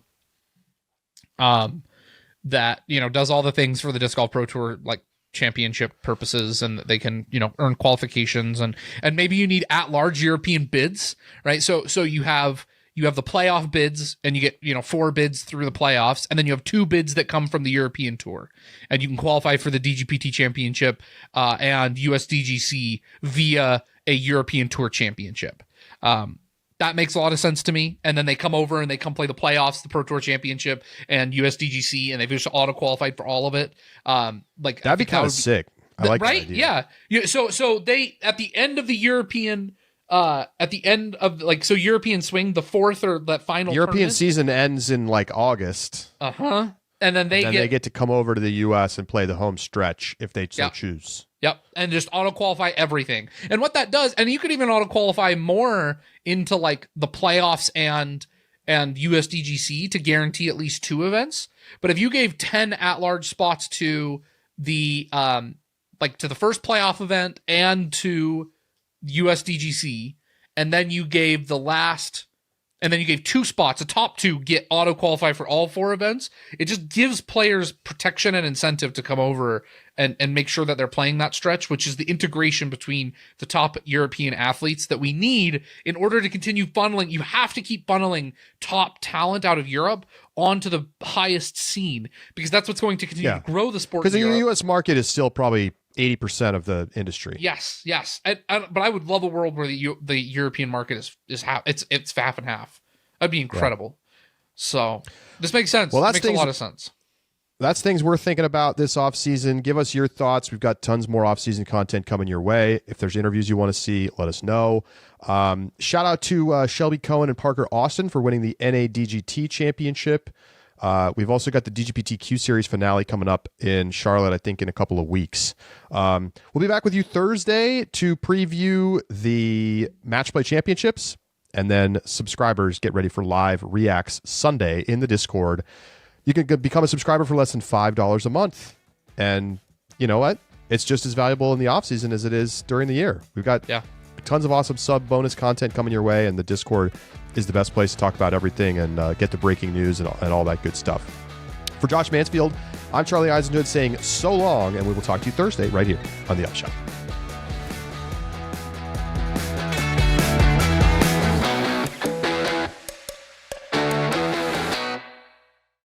That does all the things for the Disc Golf Pro Tour, like championship purposes, and they can earn qualifications, and maybe you need at-large European bids, right? So you have the playoff bids, and you get 4 bids through the playoffs, and then you have 2 bids that come from the European Tour, and you can qualify for the DGPT Championship and USDGC via a European Tour Championship. That makes a lot of sense to me. And then they come over and they come play the playoffs, the Pro Tour Championship, and USDGC, and they've just auto-qualified for all of it.
That'd be kind of sick. I like
right?
that idea.
Yeah. So they at the end of the European, European swing, the fourth or that final
European
tournament,
season ends in like August.
And then they
get to come over to the U.S. and play the home stretch if they so choose.
Yep, and just auto-qualify everything. And what that does, and you could even auto-qualify more into like the playoffs and USDGC to guarantee at least 2 events. But if you gave 10 at-large spots to the to the first playoff event and to USDGC, and then you gave the last, and then you gave 2 spots, the top 2 get auto-qualify for all 4 events, it just gives players protection and incentive to come over and make sure that they're playing that stretch, which is the integration between the top European athletes that we need in order to continue funneling. You have to keep funneling top talent out of Europe onto the highest scene, because that's what's going to continue to grow the sport.
Because the U.S. market is still probably 80% of the industry.
Yes. But I would love a world where the European market is half. It's half and half. That'd be incredible. So this makes sense. Well, it makes a lot of sense.
That's things we're thinking about this offseason. Give us your thoughts. We've got tons more offseason content coming your way. If there's interviews you want to see, let us know. Shout out to Shelby Cohen and Parker Austin for winning the NADGT Championship. We've also got the DGPT Q Series finale coming up in Charlotte, I think, in a couple of weeks. We'll be back with you Thursday to preview the Match Play Championships, and then subscribers get ready for live reacts Sunday in the Discord. You can become a subscriber for less than $5 a month. And you know what? It's just as valuable in the offseason as it is during the year. We've got tons of awesome sub bonus content coming your way, and the Discord is the best place to talk about everything and get the breaking news and all that good stuff. For Josh Mansfield, I'm Charlie Eisenhood saying so long, and we will talk to you Thursday right here on The Upshot.